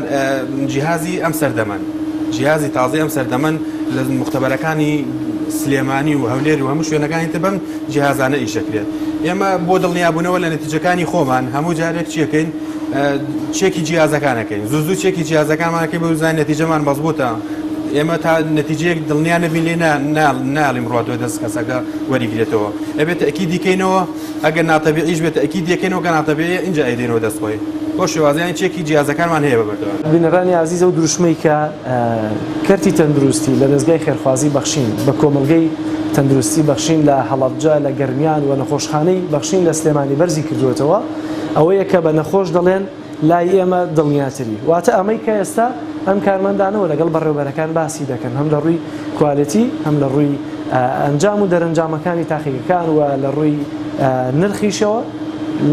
جیهازی ئەم سەردەمەن جیازی تازی ئەم سەردەمەن لە مختبەرەکانی سلێمانی و هەولێر و هەموو شوێنەکانی تر بەم جیهازانە ئیشەکرێت ئێمە بۆ دڵنیابوونەوە لە نەتیجەکانی خۆمان هەموو جارێک چیەکەین چێکی جیازەکانەکەین زوو چێکی جیازەکانمانەکەی بە زانین نەتیجەمان بەزبووتە ئێمە تا نەتیجەیەک دڵنیان نەبین لێ ناڵیم ڕاتۆ دەست کەسەکە وەریگرێتەوە ئەبێت ئەکیدی کەینەوە ئەگەر ناتەبیعیش بێت ئەکیدی یەکەینەوە کە ناتەبیعیە اینجا ئەیدێنەوە دەستخۆی بۆ شێوازیان چێکی جیازەکانمان هەیە بەبەردەوە بینەرانی عزیزە و دروشمەی کە کەرتی تەندروستی لە دەستگای خێرخوازی بەخشین بە کۆمەلگەی تەندروستی بەخشین لە هەڵەبجە لە گەرمیان و نەخۆشخانەی بەخشین لە سلێمانی بەرزی کردوێتەوە ئەوەیە کە بە نەخۆش دەڵێن لای ئێمە دڵنیاتری واتە ئەمەی کە ئێستا ئەم کارمەندانەوە لەگەڵ بەڕێوەبەرەکان باسی دەکەن هەم لە ڕووی کوالیتی هەم لە ڕووی ئەنجام و دەرەنجامەکانی تاقیەکان و لە ڕووی نرخیشەوە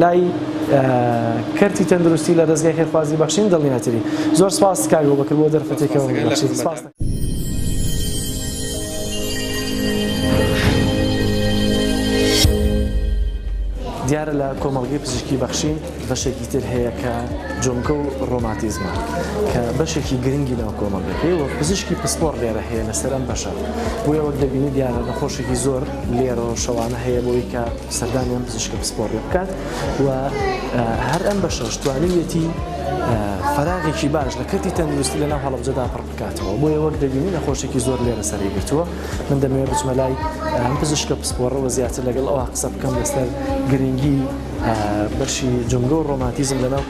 لای کەرتی تەندروستی لە دەستگای خێرخوازی بەخشین دڵنیاتری. زۆر سپاس کاگۆ بەکرد بۆ دەرفەتێکەوە بەخشید. سپاس. دیارە لە کۆمەڵگەی پزیشکی بەخشین بەشێکی تر هەیە کە جۆمکە و ڕۆماتیزمە کە بەشێکی گرنگی ناو کۆمەڵگەکەی و پزیشکی پسپۆر لێرە هەیە لەسەر ئەم بەشە. بۆیە وەک دەبینی دیارە نەخۆشێکی زۆر لێرە و شەوانە هەیە بۆی کە سەردانیان پزیشکە پسپۆر لێ بکات و هەر ئەم بەشەش توانیوێتی فەراغێکی باش لە کەرتی تەندروستی لەناو هەڵەبجەدا پڕ بکاتەوە. بۆیە وەک دەبینی نەخۆشێکی زۆر لێرە سەری گرتووە. من دەمەوێت بچمە لای ئەم پزیشکە پسپۆڕەوە زیاتر لەگەڵ ئەوە قسە بکەم لەسەر گرنگی بەشی جۆمگە و ڕۆماتیزم لەناو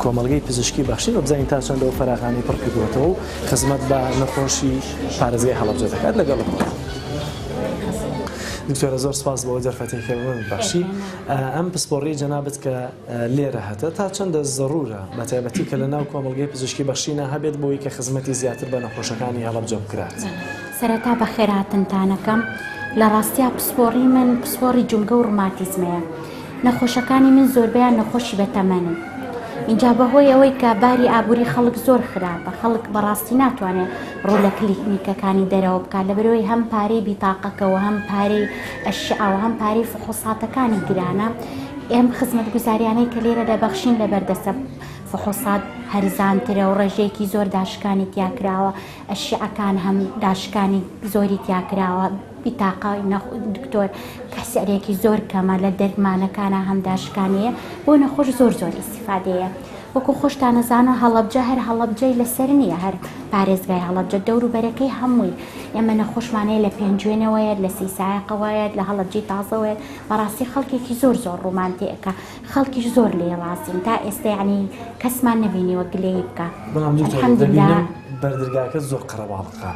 کۆمەڵگەی پزیشکی بەخشین و بزانین تا چەندەوە فەراغانی پڕ کردوێتەوە و خزمەت بە نەخۆشی پارێزگای هەڵەبجە دەکات لەگەڵەوە. دکتۆرە زۆر سپاس بۆ دەرفەتێکی من بەخشی. ئەم پسپۆڕی جەنابەت کە لێرە هەتە تا چەندە زەڕورە بە تایبەتی کە لەناو کۆمەڵگەی پزیشکی بەخشینە هەبێت بۆی کە خزمەتی زیاتر بە نەخۆشەکانی هەڵەبجە بکرات. سەرەتا بە خێراتنتانەکەم لە ڕاستیا پسپۆڕی من پسپۆڕی جۆمگە و ڕۆماتیزمەیە. نەخۆشەکانی من زۆربیان نەخۆشی بەتەمەنن. اینجا بەهۆی ئەوەی کە باری ئابووری خەڵک زۆر خراپە، خەڵک بەڕاستی ناتوانێت ڕوو لە کلینیکەکانی دەرەوە بکات لەبەرەوەی هەم پارەی بیتاقەکەەوە هەم پارەی ئەشعاوە هەم پارەی فحوساتەکانی گرانە. ئێم خزمەتگوزاریانەی کە لێرە دەبەخشین لەبەردەستە فحوسات هەرزانترە و ڕێژەیەکی زۆر داشکانی تیاکراوە، ئەشعەکان هەم داشکانی زۆری تیاکراوە، بیتاقای دکتۆر کەسەرێکی زۆر کەمە لە دەرمانەکانە هەم داشکانەیە بۆ نەخۆش زۆر ئیسیفادەیە. وەکو خۆشتان نەزانە هەڵەبجە هەر هەڵەبجەی لەسەر نییە، هەر پارێزگای هەڵەبجە دەوروبەرەکەی هەمووی ئێمە نەخۆشمانەیە لە پێنجوێنەوەیە لە سیسایقەوەیە لە هەڵەبجی تازەوەیە. بەڕاستی خەڵکێکی زۆر ڕۆمانتیەکە، خەڵکیش زۆر لێ ڕاستین تا ئێستا یعنی کەسمان نبینیوە گلەی بکە. الحەمدوللا بەردرگاکە زۆر قەرەباڵقا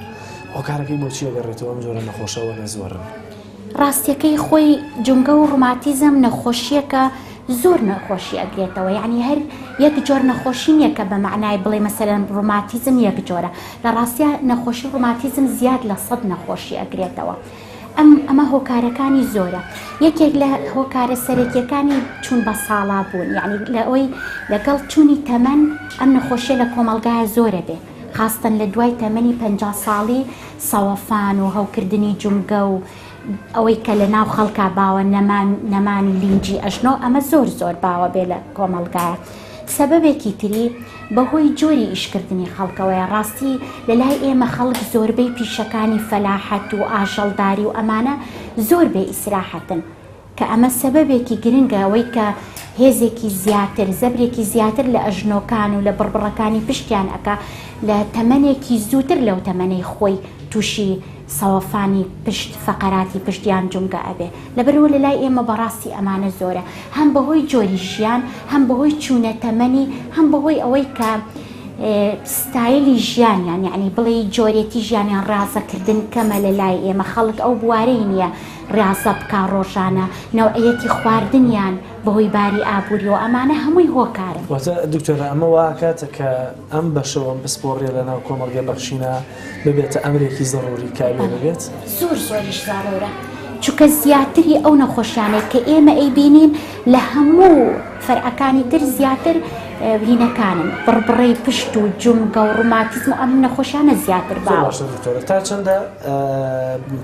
هۆکارەکەی بۆچی ئەگەڕێتەوە ئەم جۆرە نەخۆشەوە نەزۆرن؟ ڕاستیەکەی خۆی جۆمگە و ڕۆماتیزم نەخۆشیەکە زۆر نەخۆشی ئەگرێتەوە، یعنی هەر یەک جۆر نەخۆشی نییە کە بە معنای بڵێ مەسەلەن ڕۆماتیزم یەک جۆرە. لە ڕاستیە نەخۆشی ڕۆماتیزم زیاد لە 100 نەخۆشی ئەگرێتەوە. ئەمە هۆکارەکانی زۆرە. یەکێک لە هۆکارە سەرەکیەکانی چوون بە ساڵا بوون، یعنی لەوەی لەگەڵ چوونی تەمەن ئەم نەخۆشیە لە کۆمەلگایە زۆرە بێ، خاستن لە دوای تەمەنی 50 ساڵی سەوەفان و هەوکردنی جومگە و ئەوەی کە لە ناو خەڵکا باوە نەمانی لینجی ئەژنۆ ئەمە زۆر باوە بێ لە کۆمەلگایە. سەبەبێکی تری بەهۆی جۆری ئیشکردنی خەڵکەوەیە. ڕاستی لە لای ئێمە خەڵک زۆربەی پیشەکانی فەلاحەت و ئاژەڵداری و ئەمانە زۆر بێ ئیسراحەتن کە ئەمە سەبەبێکی گرنگە ئەوەی کە هێزێکی زیاتر زەبرێکی زیاتر لە ئەژنۆکان و لە بڕبڕەکانی پشتیان ئەکا لە تەمەنێکی زووتر لەو تەمەنەی خۆی تووشی سەوەفانی پشت فەقەراتی پشتیان جومگە ئەبێ. لەبەرەوە لە لای ئێمە بەڕاستی ئەمانە زۆرە، هەم بەهۆی جۆری ژیان، هەم بەهۆی چوونە تەمەنی، هەم بەهۆی ئەوەی کە ستایلی ژیانیان، یعنی بڵێ جۆرێتی ژیانیان ڕازەکردن کەمە لە لای ئێمە. خەڵک ئەو بوارەی نییە ڕازە بکە ڕۆژانە، نەوعەتی خواردنیان بەهۆی باری ئابووری و ئەمانە هەمووی هۆکارن. واتە دکتۆرە ئەمە واکاتە کە ئەم بەشەوەم پسپۆڕێ لە ناو کۆمەڵگەی بەخشینە ببێتە ئەمرێکی زەڕوری کابێ بێت؟ زۆریش زارۆرە، چونکە زیاتری ئەو نەخۆشیانەی کە ئێمە ئەیبینین لە هەموو فەرعەکانی تر زیاتر بینەکانن، بڕبڕەی پشت و جومگە و ڕۆماتیزم و ئەم نەخۆشیانە زیاتر باوە. تا چەندە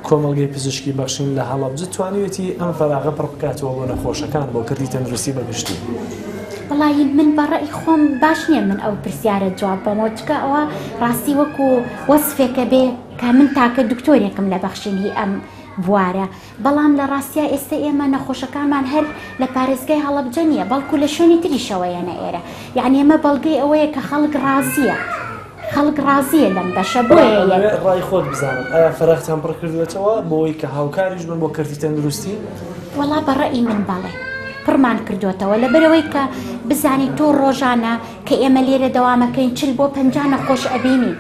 کۆمەڵگەی پزیشکی بەخشین لە هەڵەبجە توانیوێتی ئەم فەراغە پڕ بکاتەوە بۆ نەخۆشەکان بۆ کردی تەندروستی بەگشتی؟ وڵی من بەڕێی خۆم باش نییە من ئەو پرسیارە جواب بەمەوە، چکە ئەوە ڕاستی وەکو وەسفێکە بێ کە من تاکە دکتۆرێکم لە بەخشینی ئەم بوارە. بەڵام لە ڕاستیا ئێستا ئێمە نەخۆشەکانمان هەر لە پارێزگای هەڵەبجە نییە، بەڵکو لە شوێنی تریشەوەیەنە ئێرە. یعنی ئێمە بەڵگەی ئەوەیە کە خەڵک ڕازیە، خەڵک ڕازیە لەم بەشە. بۆیە ڕای خۆت بزانم ئایا فەرەختان پڕ کردوێتەوە بۆی کە هاوکاریش بن بۆ کردی تەندروستی؟ وەڵا بەڕێی من بەڵێ پڕمان کردوێتەوە، لەبەرەوەی کە بزانی تۆ ڕۆژانە کە ئێمە لێرە دەوامەکەین 40 بۆ 50 نەخۆش ئەبینی.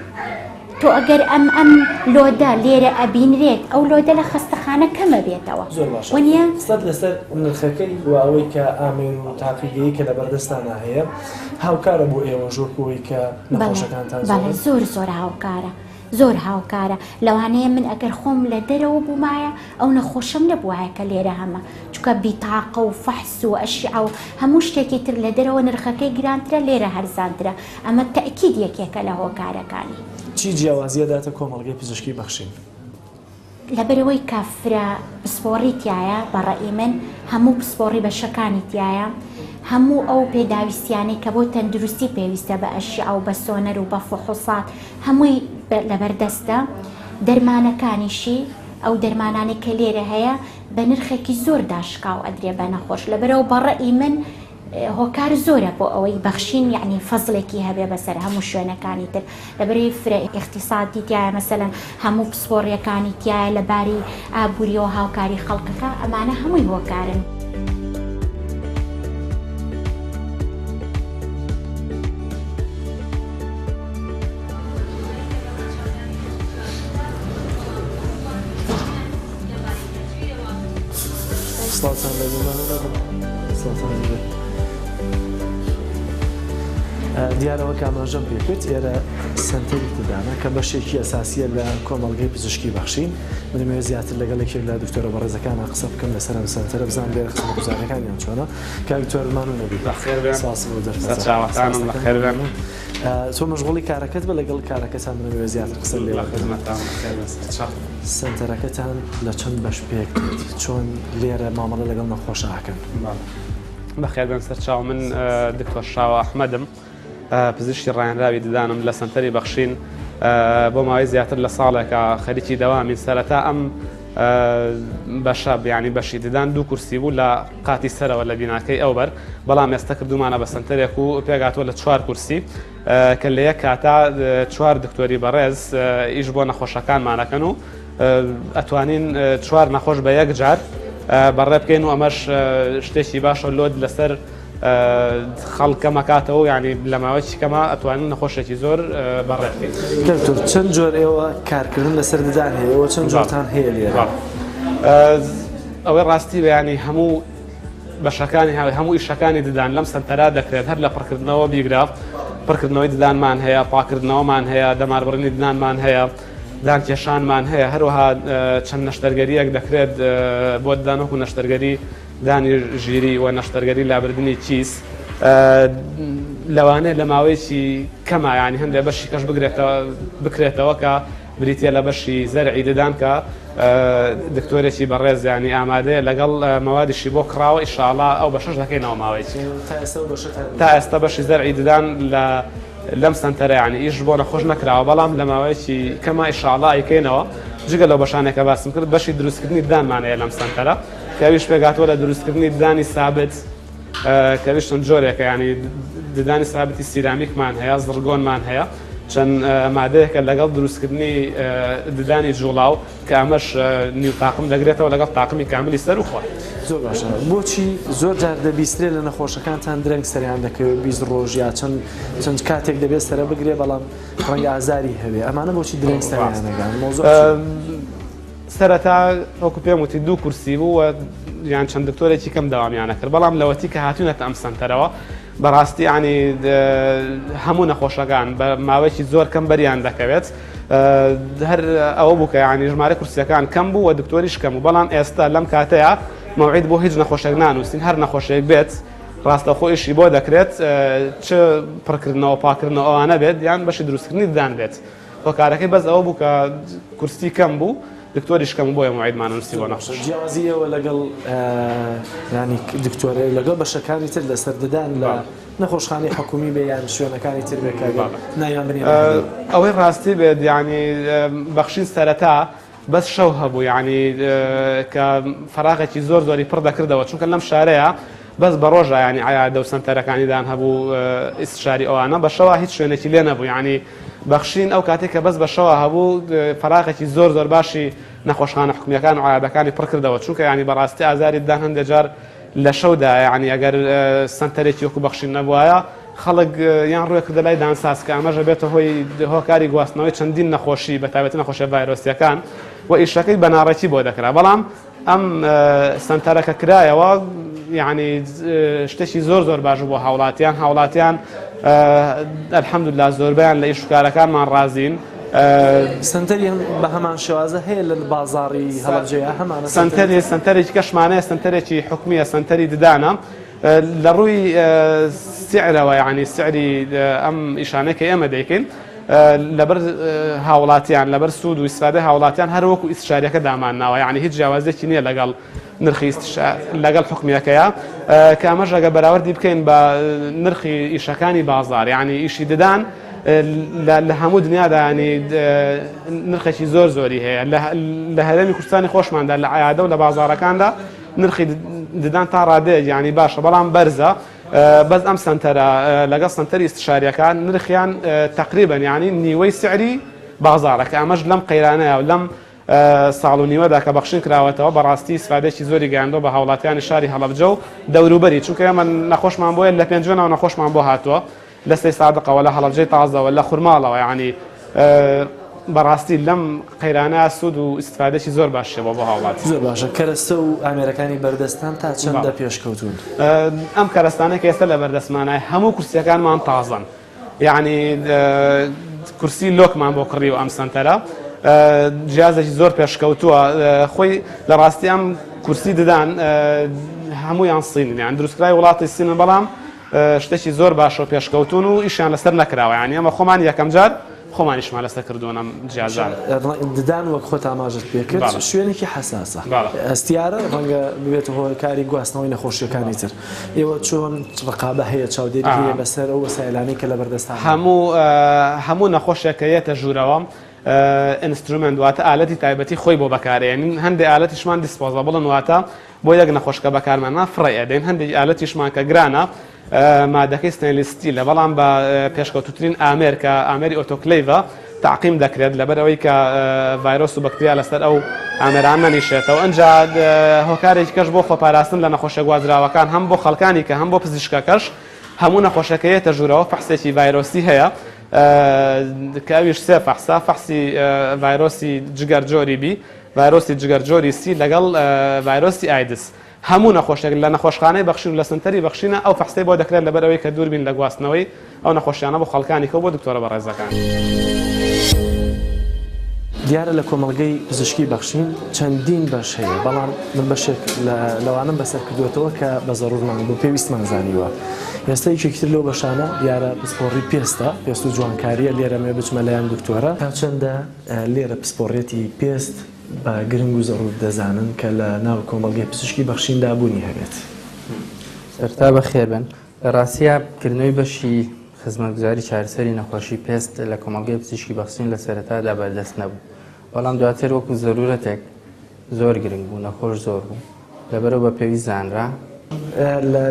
تۆ ئەگەر ئەم لۆدە لێرە ئەبینرێت ئەو لۆدە لە خەستەخانە کەمە بێتەوە. وانە سەد لەسەر نرخەکەی و ئەوەی کە ئامێن و تاقیگەیی کە لە بەردەستانە هەیە هاوکارە بۆ ئێوە ژۆرکەوەی کە نەخۆشەکانتان زۆر هاوکارە، زۆر هاوکارە. لەوانەیە من ئەگەر خۆم لە دەرەوە بوومایە ئەو نەخۆشم نەبووایە کە لێرە هەمە، چکە بیتاقە و فەحس و ئەشعە و هەموو شتێکی تر لە دەرەوە نرخەکەی گرانترە لێرە هەرزانترە ئەمە تەئکید یەکێکە لە هۆکارەکانی. چی جیاوازیەداتە کۆمەڵگەی پزیشکی بەخشین؟ لەبەرەوەی کافرە پسپۆڕی تایە بەڕێی من هەموو پسپۆڕی بەشەکانی تایە هەموو ئەو پێداویستیانەی کە بۆ تەندروستی پێویستە بە ئەشعە و بە سۆنەر و بە فحوسات هەمووی لەبەردەستە. دەرمانەکانیشی ئەو دەرمانانی کە لێرە هەیە بە نرخێکی زۆر داشکاو ئەدرێ بە نەخۆش لەبەرەوە بەڕێی من هۆکار زۆرە بۆ ئەوەی بەخشین یعنی فەزڵێکی هەبێ بەسەر هەموو شوێنەکانی تر لەبەرەوەی فرە اقتصادی تایە مەسەلەن هەموو پسپۆڕیەکانی تایە لەباری ئابووریەوە هاوکاری خەڵکەکە ئەمانە هەمووی هۆکارن. دیارەوە کامڕۆژەم پێکرد ئێرە سنتەری ددانە کە بەشێکی ئەساسیە لە کۆمەڵگەی پزیشکی بەخشین منوێ زیاتر لەگەڵێکی لە دکتۆرە بەڕێزەکانە قسە بکەم لەسەر ئەم سنتەرە بزان لێرە خزمەت گوزارەکانیان چۆنە کە دکتۆرمان و نەبی تۆ مەشغوڵی کارەکەت بە لەگەڵ کارەکەتان منوێ زیاتر قسە لێ سنتەرەکەتان لە چەند بەش پێکرێت چۆن لێرە مامەڵە لەگەڵ نەخۆشەکەن؟ بەخێر بن سەرچاو من دکتۆر شاوە ئەحمەدم پزیشکی ڕاهێنراوی ددانم لە سنتەری بەخشین بۆ ماوەی زیاتر لە ساڵێکە خەریکی دەوامی سەرەتا ئەم بەشە یعنی بەشی ددان دوو کورسی بوو لە قاتی سەرەوە لە بیناکەی ئەوبەر بەڵام ئێستا کردومانە بە سنتەرێک و پێگاتوە لە 4 کورسی کە لە یەک کاتا 4 دکتۆری بەڕێز ئیش بۆ نەخۆشەکانمانەکەن و ئەتوانین 4 نەخۆش بە یەک جار بەڕێ بکەین و ئەمەش شتێکی باشە لۆد لەسەر خەڵکە مەکاتەوە یعنی لە ماوەیەکی کەمە ئەتوانین نەخۆشێکی زۆر بەڕێ بکەین. دکتۆر چەند جۆر ئێوە کارکردن لەسەر ددان هەیە ئەوە چەند جۆرتان هەیە لێرە؟ ئەوەی ڕاستی بەیانی هەموو بەشەکانی هەموو ئیشەکانی ددان لەم سنتەرا دەکرێت هەر لە پڕکردنەوە بیگراف پڕکردنەوەی ددانمان هەیە پاکردنەوەمان هەیە دەماربڕنی ددانمان هەیە دانکێشانمان هەیە هەروەها چەند نەشتەرگەریەک دەکرێت بۆ ددانوەکو نەشتەرگەری دانی ژیری و نەشتەرگەری لابردنی چیس لەوانەیە لە ماوەیەکی کەمە ینی هەندێک بەشی کەش بکرێتەوە کە بریتە لە بەشی زەرعی ددان کە دکتۆرێکی بەڕێز ینی ئامادەیە لەگەڵ مەوادیشی بۆ کراوە ئیشاڵا ئەو بەشەش دەکەینەوە ماوەیەکی تا ئێستا بەشی زەرعی ددان لەم سنتەرە ینی ئیش بۆ نەخۆش نەکراوە بەڵام لە ماوەیەکی کەمە ئیشاڵا ئیکەینەوە جگە لەو بەشانێکە باسم کرد بەشی دروستکردنی ددانمانەیە لەم سنتەرە کەویش پێگاتوە لە دروستکردنی ددانی سابت کەویشتن جۆرێکە ینی ددانی سابتی سیرامیکمان هەیە زڕگۆنمان هەیە چەند مادەیەکە لەگەڵ دروستکردنی ددانی جوڵاو کە ئەمەش نیو تاقم دەگرێتەوە لەگەڵ تاقمی کاملی سەر و خۆ. زۆر باشە بۆچی زۆر جار دەبیسترێت لە نەخۆشەکانتان درەنگ سەریان دەکەوێت 20 ڕۆژ یا چەند کاتێک دەبێت سەرە بگرێ بەڵام ڕەنگە ئازاری هەبێ ئەمانە بۆچی درەنگ سەریانەگەن؟ سەرەتا وەکو پێم وتی دوو کورسی بوو یان چەند دکتۆرێکی کەم داوامیانە کرد بەڵام لەوەتی کە هاتوونەتە ئەم سنتەرەوە بەڕاستی ینی هەموو نەخۆشەکان بە ماوەیەکی زۆر کەم بەریان دەکەوێت هەر ئەوە بوو کە ینی ژمارە کورسیەکان کەم بوو و دکتۆریش کەم و بەڵام ئێستا لەم کاتەیە مەوعید بۆ هیچ نەخۆشێک نانووسین هەر نەخۆشێک بێت ڕاستەخۆیشی بۆ دەکرێت چ پڕکردنەوە پاکردنەوە ئەوانە بێت یان بەشی دروستکردنی ددان بێت هۆکارەکەی بەس ئەوە بوو کە کورسی کەم بوو دکتۆریش کەم بۆیە مەوعیدمان نووسی بۆ نەخۆش جیازیەوە لەگەڵ ینی دکتۆرە لەگەڵ بەشەکانی تر لەسەر ددان لە نەخۆشخانەی حکومی بێ یان شوێنەکانی تر بێ نایان بنێ ئەوەی ڕاستی بێت ینی بەخشین سەرەتا بەس شەو هەبوو ینی کە فەراغێکی زۆر زۆری پڕ دەکردەوە چونکە لەم شارەیە بەس بە ڕۆژە ینی ئایا دەو سنتەرەکانیدان هەبوو ئیسشاری ئەوانە بە شەوە هیچ شوێنێکی لێ نەبوو ینی بەخشین ئەو کاتێک کە بەس بە شەوە هەبوو فەراغێکی زۆر باشی نەخۆشخانە حکومیەکان و عیادەکانی پڕ کردەوە چونکە ینی بەڕاستی ئازاری ددان هەندێک جار لە شەودا ینی ئەگەر سنتەرێکی وەکو بەخشین نەبووایە خەڵک یان ڕووی کردە لای دانساز کە ئەمەژە بێتە هۆی هۆکاری گواستنەوەی چەندین نەخۆشی بە تایبەتی نەخۆشیە ڤایرۆسیەکان و ئیشەکەی بەناڕێکی بۆ دەکرا بەڵام ئەم سنتەرەکە کرایەوە یعنی شتێکی زۆر باش بۆ هاوڵاتیان ئەلحەمدوللا زۆربیان لە ئیشکارەکانمان ڕازین سنتەریان بە هەمان شێوازە هەیە لە بازاڕی هەڵەبجەیە هەمانە سنتەرێکی کەشمانەیە سنتەرێکی حکومیە سنتەری ددانە لە ڕووی سعرەوە یعنی سعری ئەم ئیشانەکە ئێمە دەیکەین لەبەر هاوڵاتیان لەبەر سوود و ئیسفادە هاوڵاتیان هەروەکو ئیستشاریەکە دامانناوە یعنی هیچ جیاوازێکی نییە لەگەڵ نرخی لەگەڵ حکومیەکەیە کە ئەمەش ئەگە بەراوردی بکەین بە نرخی ئیشەکانی بازار یعنی ئیشی ددان لە هەموو دنیادا ینی نرخێکی زۆری هەیە لە هەرێمی کوردستانی خۆشماندا لە عیادە و لە بازارەکاندا نرخی ددان تا ڕادەیە ینی باشە بەڵام بەرزە بەس ئەم سنتەرە لەگەڵ سنتەری ئیستشاریەکان نرخیان تقریبەن ینی نیوەی سعری بازارەکە ئەمەش لەم قەیرانەیە و لەم ساڵ و نیوەدا کە بەخشین کراوەتەوە بەڕاستی سفادێکی زۆری گەیاندۆ بە هاوڵاتیانی شاری هەڵەبجە و دەوروبەری چونکە ئێمە نەخۆشمان بۆیە لە پێنجێنەوە نەخۆشمان بۆ هاتووە لە سەی سادقەوە لە هەڵەبجەی تازەوە لە خورماڵەوە یعنی بەڕاستی لەم قەیرانە سوود و ئیسفادێکی زۆر باشەوە بۆ هاوڵاتی زۆر باشە کەرەستە و ئامێرەکانی بەردەستان تا چەندە پێشکەوتون ئەم کەرەستانە کە ئێستا لە بەردەستمانای هەموو کورسیەکانمان تازەن یعنی کورسی لۆکمان بۆ کڕی و ئەم سنتەرە جیازێکی زۆر پێشکەوتووە خۆی لە ڕاستی ئەم کورسی ددان هەمویان سینن یان دروستکرای وڵاتی سینن بەڵام شتێکی زۆر باشە و پێشکەوتون و ئیشیان لەسەر نەکراوە یعنی ئەمە خۆمان یەکەم جار خۆمانیشمان لەسەر کردووە ئەم جیازان ددان وەک خۆت ئاماژت پێکرد شوێنێکی حەساسە ئەستیارە ڕەنگە ببێتە هۆی کاری گواستنەوەی نەخۆشیەکانی تر ئێوە چۆن ڕقابە هەیە چاودێری هەیە بەسەر ئەو وەسایلانەی کە لە بەردەستان هەموو نەخۆشیەکەیەتە ژوورەوە ئینسترومنت واتە ئالەتی تایبەتی خۆی بۆ بەکارێنین هەندێک ئالەتیشمان دیسپۆزەبڵن واتە بۆ یەک نەخۆشکە بەکارمانە فڕی ئەدەین هەندێک ئالەتیشمان کە گرانە مادەکەی ستێنلیستی لە بەڵام بە پێشکەوتوترین ئامێر کە ئامێری ئۆتۆکلیڤە تعقیم دەکرێت لەبەرەوەی کە ڤایرۆس و بەکتریا لەسەر ئەو ئامێران نەنیشێتەوە ئەنجا هۆکارێکی کەش بۆ خۆپاراستن لە نەخۆشە گوازراوەکان هەم بۆ خەڵکانی کە هەم بۆ پزیشکەکەش هەموو نەخۆشەکەیەتە ژوورەوە فەحسێکی ڤایرۆسی هەیە کە ئەویش سێ فەحسا فەحسی ڤایرۆسی جگەرجۆری بی ڤایرۆسی جگەرجۆری سی لەگەڵ ڤایرۆسی ئایدس هەموو نەخۆشێک لە نەخۆشخانەی بەخشین و لە سنتەری بەخشینە ئەو فەحسەی بۆ دەکرێت لەبەر ئەوەی کە دووربین لە گواستنەوەی ئەو نەخۆشیانە بۆ خەڵکانی کە بۆ دکتۆرە بەڕێزەکان دیارە لە کۆمەڵگەی پزیشکی بەخشین چەندین بەش هەیە بەڵام من بەشێک لەوانم بەسەر کردوێتەوە کە بە زەڕورمان بۆ پێویستمان زانیوە ئێستا یەکێکتر لەو بەشانە دیارە پسپۆڕی پێستە پێست و جوانکاریە لێرە مێ بچمە لایەن دکتۆرە تا چەندە لێرە پسپۆڕێتی پێست بە گرنگ و زەڕور دەزانن کە لە ناو کۆمەڵگەی پزیشکی بەخشیندا بوونی هەبێت سەرتا بەخێر بن لە ڕاستیە کردنەوەی بەشی خزمەتگوزاری چارەسەری نەخۆشی پێست لە کۆمەڵگەی پزیشکی بەخشین لە سەرەتادا بەردەست نەبوو بەڵام دواتر وەکو زەرورەتێک زۆر گرنگ بوو نەخۆش زۆر بوو لەبەرەوە بە پێویست زانرا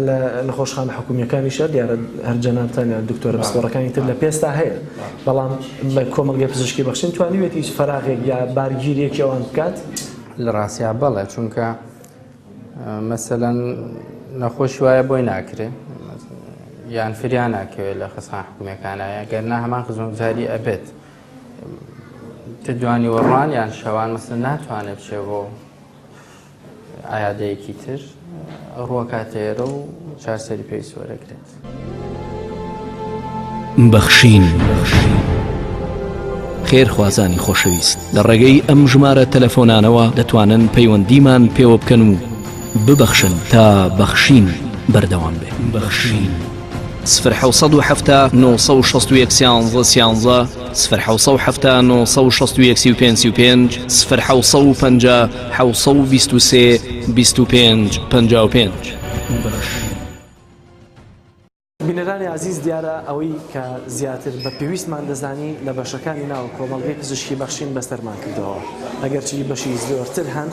لە نەخۆشخانە حکومیەکانیشە دیارە هەرجەنانتان دکتۆرە پسپۆڕەکانی تر لە پێستا هەیە بەڵام بە کۆمەڵگەی پزیشکی بەخشین توانیوێت هیچ فەراغێک یا بارگیریەکی ئەوان بکات لە ڕاستیا بەڵێ چونکە مەسەلەن نەخۆشی وایە بۆی ناکرێت یان فریان ناکەوێت لە خزمەت حکومیەکانایە گەرنا هەمان خزمەتگوزاری ئەبێت تدوانی وەڕوان یان شەوان مەسەن ناتوانێت بچێت بۆ عیادەیەکی تر ڕووەکاتێرە و چارەسەری پێویست وەرەگرێت بەخشین خێرخوازانی خۆشەویست لە ڕێگەی ئەم ژمارە تەلەفۆنانەوە دەتوانن پەیوەندیمان پێوە بکەن و ببەخشن تا بەخشین بەردەوام بێت بەخشین 1970 961 11 1970 961 35 1950 723 25 55 بینەرانی عزیز دیارە ئەوەی کە زیاتر بە پێویستمان دەزانی لە بەشەکانی ناو کۆمەڵگەی پزیشکی بەخشین بەسەرمان کردەوە ئەگەرچی بەشی زۆرتر هەن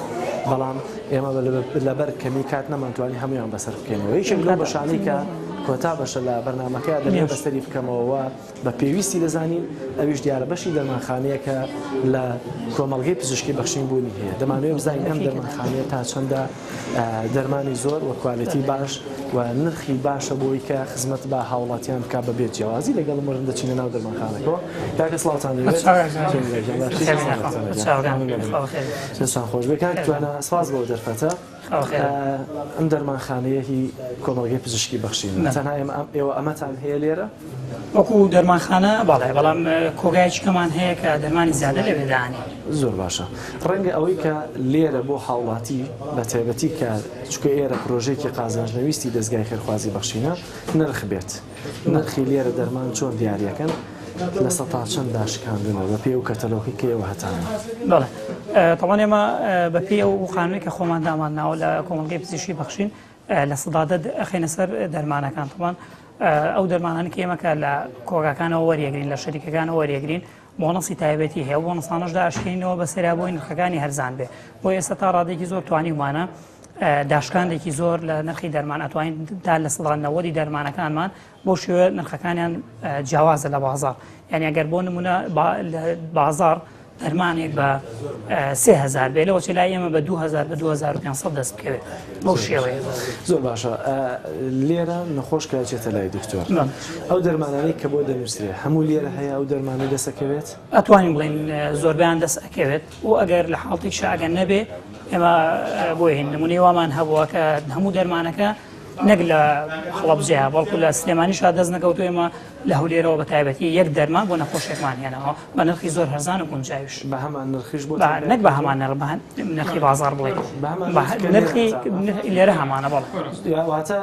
بەڵام ئێمە لەبەر کەمی کات نەمانتوانی هەمویان بەسەر بکەینەوە یەکێک لەو بەشانەی کە کۆتا بەشە لە بەرنامەکەیان دەبێت بەسەری بکەمەوە بە پێویستی دەزانین ئەویش دیارە بەشی دەرمانخانەیە کە لە کۆمەڵگەی پزیشکی بەخشین بوونی هەیە دەمانوێت بزانین ئەم دەرمانخانەیە تا چەندە دەرمانی زۆر و کوالیتی باش و نرخی باشە بۆی کە خزمەت بە هاوڵاتیان بکات بەبێ جیاوازی لەگەڵ مۆژن دەچینە ناو دەرمانخانەکەەوە کاکە سڵاوتان دەوێت خۆش بێکان توانە سپاس بۆ دەرفەتە ئەم دەرمانخانەیە هی کۆمەڵگەی پزیشکی بەخشین تەنها ئێوە ئەمەتان هەیە لێرە وەکو دەرمانخانە باڵێ بەڵام کۆگایکەمان هەیە کە دەرمانی زیادە لەوێدانی زۆر باشە ڕەنگە ئەوەی کە لێرە بۆ هاوڵاتی بە تایبەتی کە چکە ئێرە پرۆژێکی قازانجنەویستی دەستگای خێرخوازی بەخشینە نرخ بێت نرخی لێرە دەرمان چۆن دیارەکەن لە سەتا چەند داشکاندنەوە بە پێ و کەتەلۆکی کەیەوە هەتانە بەڵێ تەڵان ئێمە بە پێ و خانووی کە خۆمان دامانناوە لە کۆمەڵگەی پزیشکی بەخشین لە سەدادە ئەخینە سەر دەرمانەکان تەڵان ئەو دەرمانانی کە ئێمە کە لە کۆگاکانەوە وەریەگرین لە شەریکەکانەوە وەریەگرین بۆنەسی تایبەتی هەیە بۆنەسانەشدا ئاشکێنەوە بە سەرابۆی نرخەکانی هەرزان بێ بۆ ئێستا تا ڕادێکی زۆر توانیومانە داشکاندێکی زۆر لە نرخی دەرمان ئەتوانین تا لە 90 دەرمانەکانمان بۆ شێوە نرخەکانیان جیاوازە لە بازار یعنی ئەگەر بۆ نمونە بازار دەرمانێک بە 3000 بێ لەوە لای ئێمە بە 2000 بە 2500 دەست بکەوێت بەو شێوەیە زۆر باشە لێرە نەخۆش کاچێتە لای دکتۆر ئەو دەرمانانەی کە بۆ دەنووسێ هەموو لێرە هەیە ئەو دەرمانەی دەسەکەوێت ئەتوانین بڵین زۆربیان دەست ئەکەوێت و ئەگەر لە حاڵی شاگەن نەبێ ئێمە بۆ هین نمونەی وامان هەبووە کە هەموو دەرمانەکە نەک لە خڵەبجەیە بەڵکو لە سلێمانیشا دەست نەکەوتو ئێمە لە هەولێرەوە بە تایبەتی یەک دەرمان بۆ نەخۆشێکمان هێنەوە بە نرخی زۆر هەرزان و گونجاویش بە هەمان نرخیش بۆ نەک بە هەمان نرخی بازار بڵێ نرخی لێرە هەمانە بەڵێ واتە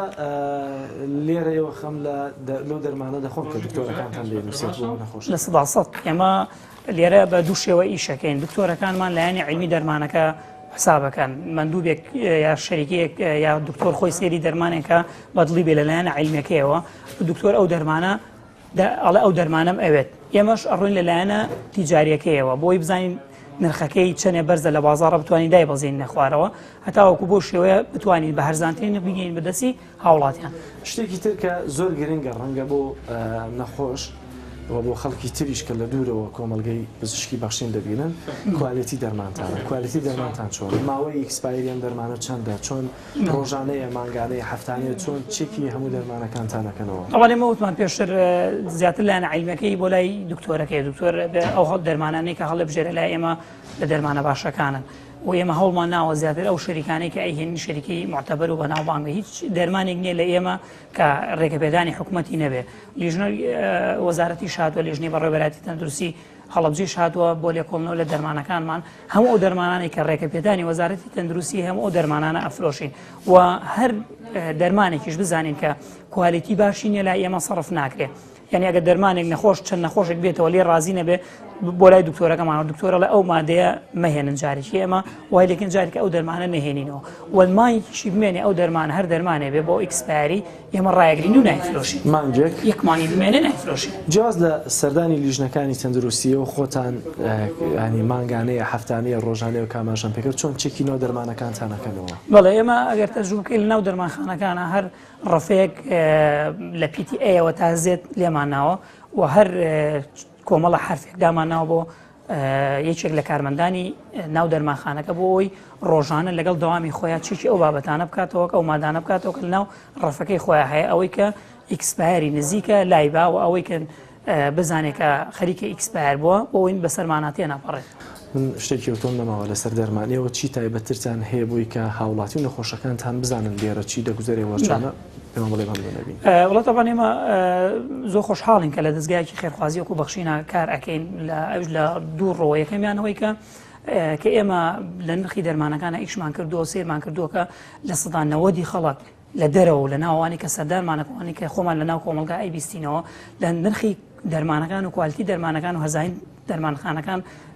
لێرە ئێوە خەم لەو دەرمانە دەخۆن کە دکتۆرەکانتان لێنووسێت بۆ نەخۆش لە 100 ئێمە لێرە بە دوو شێوە ئیشەکەین دکتۆرەکانمان لایەنی علمی دەرمانەکە حسابەکەن مندوبێک یا شەریکەیەک یا دکتۆر خۆی سێری دەرمانێکە بەدڵی بێ لەلایەنە عیلمیەکەیەوە دکتۆر ئەو دەرمانە ئەڵێ ئەو دەرمانم ئەوێت ئێمەش ئەڕوین لەلایەنە تیجاریەکەیەوە بۆی بزانین نرخەکەی چەندێ بەرزە لە بازاڕە بتوانین دای بەزین نەخوارەوە هەتاوەکو بۆ شێوەیە بتوانین بە هەرزانترین بگەین بەدەستی هاوڵاتیان شتێکی تر کە زۆر گرنگە ڕەنگە بۆ نەخۆش بۆ خەڵکی تریش کە لە دوورەوە کۆمەڵگەی پزیشکی بەخشین دەبینن کوالیتی دەرمانتانە کوالیتی دەرمانتان چۆن ماوەی ئیکسپایریان دەرمانە چەندە چۆن ڕۆژانەیە مانگانەیە هەفتانەیە چۆن چێکی هەموو دەرمانەکانتانەکەنەوە ئەوڵێ مەوتمان پێشتر زیاتر لایەنە عیلمیەکەی بۆ لای دکتۆرەکەی دکتۆر ئەو هەڵ دەرمانانەی کە هەڵە بژێرە لای ئێمە لە دەرمانە باشەکانن و ئێمە هەوڵمان ناوە زیاتر ئەو شەریکانەی کە ئەیهێنی شەریکی معتەبەر و بەناوبانگە هیچ دەرمانێک نییە لە ئێمە کە ڕێگەپێدانی حکوومەتی نەبێ لیژنەی وەزارەتی شادووە لیژنەی بەڕێوەبەراتی تەندروستی هەڵەبجێ شادووە بۆ لێکۆڵنەوە لە دەرمانەکانمان هەموو ئەو دەرمانانی کە ڕێگەپێدانی وەزارەتی تەندروستی هەموو ئەو دەرمانانە ئەفرۆشین و هەر دەرمانێکیش بزانین کە کوالیتی باشی نیە لای ئێمە سەرف ناکرێ یعنی ئەگە دەرمانێک نەخۆش چەند نەخۆشێک بێتەوە لێ ڕازی نەبێ بۆ لای دکتۆرەکەمان دکتۆرە لە ئەو مادەیە مەهێنن جارێکی ئێمە وای لێکن جارێکە ئەو دەرمانە نەهێنینەوە وەلمایکی بمێنێ ئەو دەرمانە هەر دەرمانێ بێ بۆ ئیکسپایری ئێمە ڕایگرین و نایفرۆشین مانگێک یەکمانی بمێنێ نایفرۆشین جیاواز لە سەردانی لیژنەکانی تەندروستیەوە خۆتان ینی مانگانەیە هەفتانەیە ڕۆژانەیە و کاماژان پێکرد چۆن چێکی ناو دەرمانەکانتانەکەنەوە بەڵێ ئێمە ئەگەر تەجروبکەی لە ناو دەرمانخانەکانە هەر ڕەفەیەک لە PTA تا زێت لێمان ناوە و هەر کۆمەڵە حرفێک دامانناوە بۆ یەکێک لە کارمەندانی ناو دەرمانخانەکە بۆ ئەوی ڕۆژانە لەگەڵ دەوامی خۆیان چێکی ئەو بابەتانە بکاتەوە کە ئەو مادانە بکاتەوە کە لە ناو ڕەفەکەی خۆیان هەیە ئەوەی کە ئیکسپایری نزیکە لایبا و ئەوەی کە بزانێکە خەریکە ئیکسپایر بووە بۆ ئەوین بەسەرماناتیە ناپەڕێت شتێکی ئۆتۆم نەماوە لەسەر دەرمانیەوە چی تایبەتترتان هەیە بۆی کە هاوڵاتی و نەخۆشەکانتان بزانن لێرە چی دەگوزارێ وەرچانە پێمان بڵێ بەم نەبین وڵات تەبان ئێمە زۆر خۆشحاڵین کە لە دەستگایەکی خێرخوازی وەکو بەخشینە کار ئەکەین لە دوو ڕۆ یەکەمیانەوەی کە ئێمە لە نرخی دەرمانەکانە ئیشمان کردووە سێرمان کردووە کە لە 90 خەڵک لە دەرەوە و لە ناوانی کە سەردارمانەکەوانی کە خۆمان لە ناو کۆمەلگا ئایبیستینەوە لە نرخی دەرمانەکان و کوالیتی دەرمانەکان و هەرزین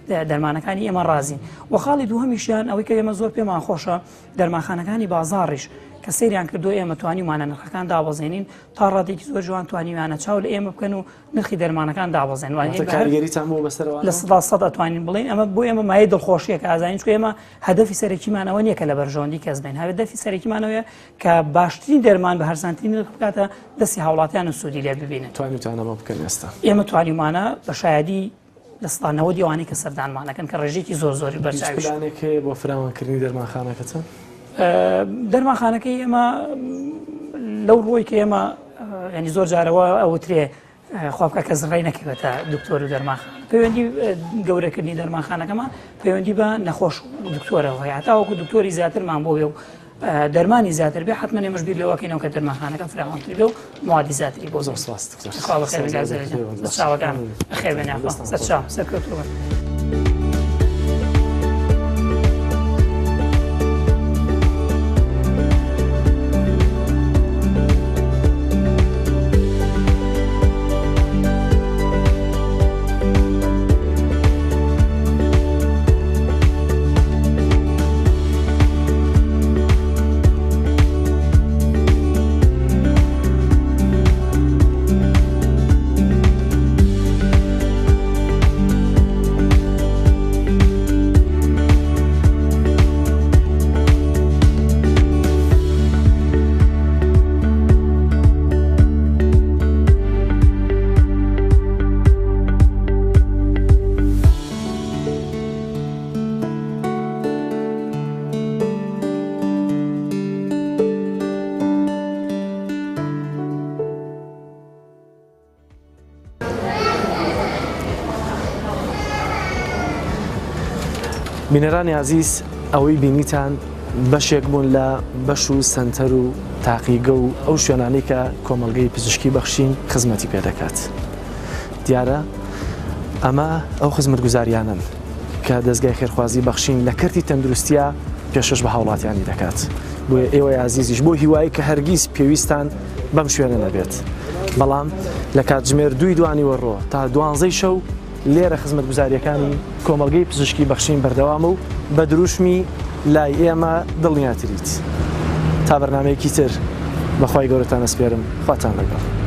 دەرمانەکانی ئێمە ڕازین و خاڵی دووهەمیشیان ئەوەی کە ئێمە زۆر پێمان خۆشە دەرمانخانەکانی بازاڕیش کە سەیریان کردو ئێمە توانیمانە نرخەکان دابەزێنین تا ڕادێکی زۆر جوان توانیمانە چاو لە ئێمە بکەن و نرخی دەرمانەکان دابەزێن کاریگەریتان بۆ بەسەرەوە لە 100 ئەتوانین بڵین ئەمە بۆ ئێمە مایە دڵخۆشیە کە ئازانین چکە ئێمە هەدەفی سەرەکیمانەوە نییە کە لە بەرژەوەندی کەس بین هەدەفی سەرەکیمانەوەیە کە باشترین دەرمان بە هەرزانترین نرخ بکاتە دەستی هاوڵاتیان و سوودی لێ ببینن توانیتانەوە بکەن ئێستا ئێمە توانیمانە بە شایەدی لە 90 دیوانی کە سەردانمانەکەن کە ڕێژێکی زۆری بەرچاوی پلانێک بۆ فراوانکردنی دەرمانخانەکەتە دەرمانخانەکەی ئێمە لەو ڕۆی کە ئێمە ینی زۆر جارەوە ئەوترێ خوابکە کەس ڕێی نەکەوێتە دکتۆر و دەرمانخانە پەیوەندی گەورەکردنی دەرمانخانەکەمان پەیوەندی بە نەخۆش دکتۆرەوە هەیە هەتاوەکو دکتۆری زیاترمان بۆ و دەرمانی زیاتر بێ حتمما ئێمەش بیر لەوەکەینەوە کە دەرمانخانەکە فراوانتر بێ و موادی زیاتری بۆ چاوەکان خێر بێناخوا سەرکەوتووە. بینەرانی عزیز ئەوەی بینیتان بەشێک بوون لە بەش و سنتەر و تاقیگە و ئەو شوێنانەی کە کۆمەڵگەی پزیشکی بەخشین خزمەتی پێ دەکات. دیارە ئەمە ئەو خزمەت گوزاریانن کە دەستگای خێرخوازی بەخشین لە کەرتی تەندروستیە پێشش بە هاوڵاتیانی دەکات. بۆیە ئێوەی عزیزیش بۆ هیوایی کە هەرگیز پێویستان بەم شوێنە نەبێت. بەڵام لە کاتژمێر 2 دوانی وەڕۆ تا 12 شەو لێرە خزمەت گوزاریەکانی کۆمەڵگەی پزیشکی بەخشین بەردەوامە و بە دروشمی لای ئێمە دڵنیاتریت. تا بەرنامەیەکی تر بەخوای گەورەتان ئەسپێرم، خواتان لەگەڵ.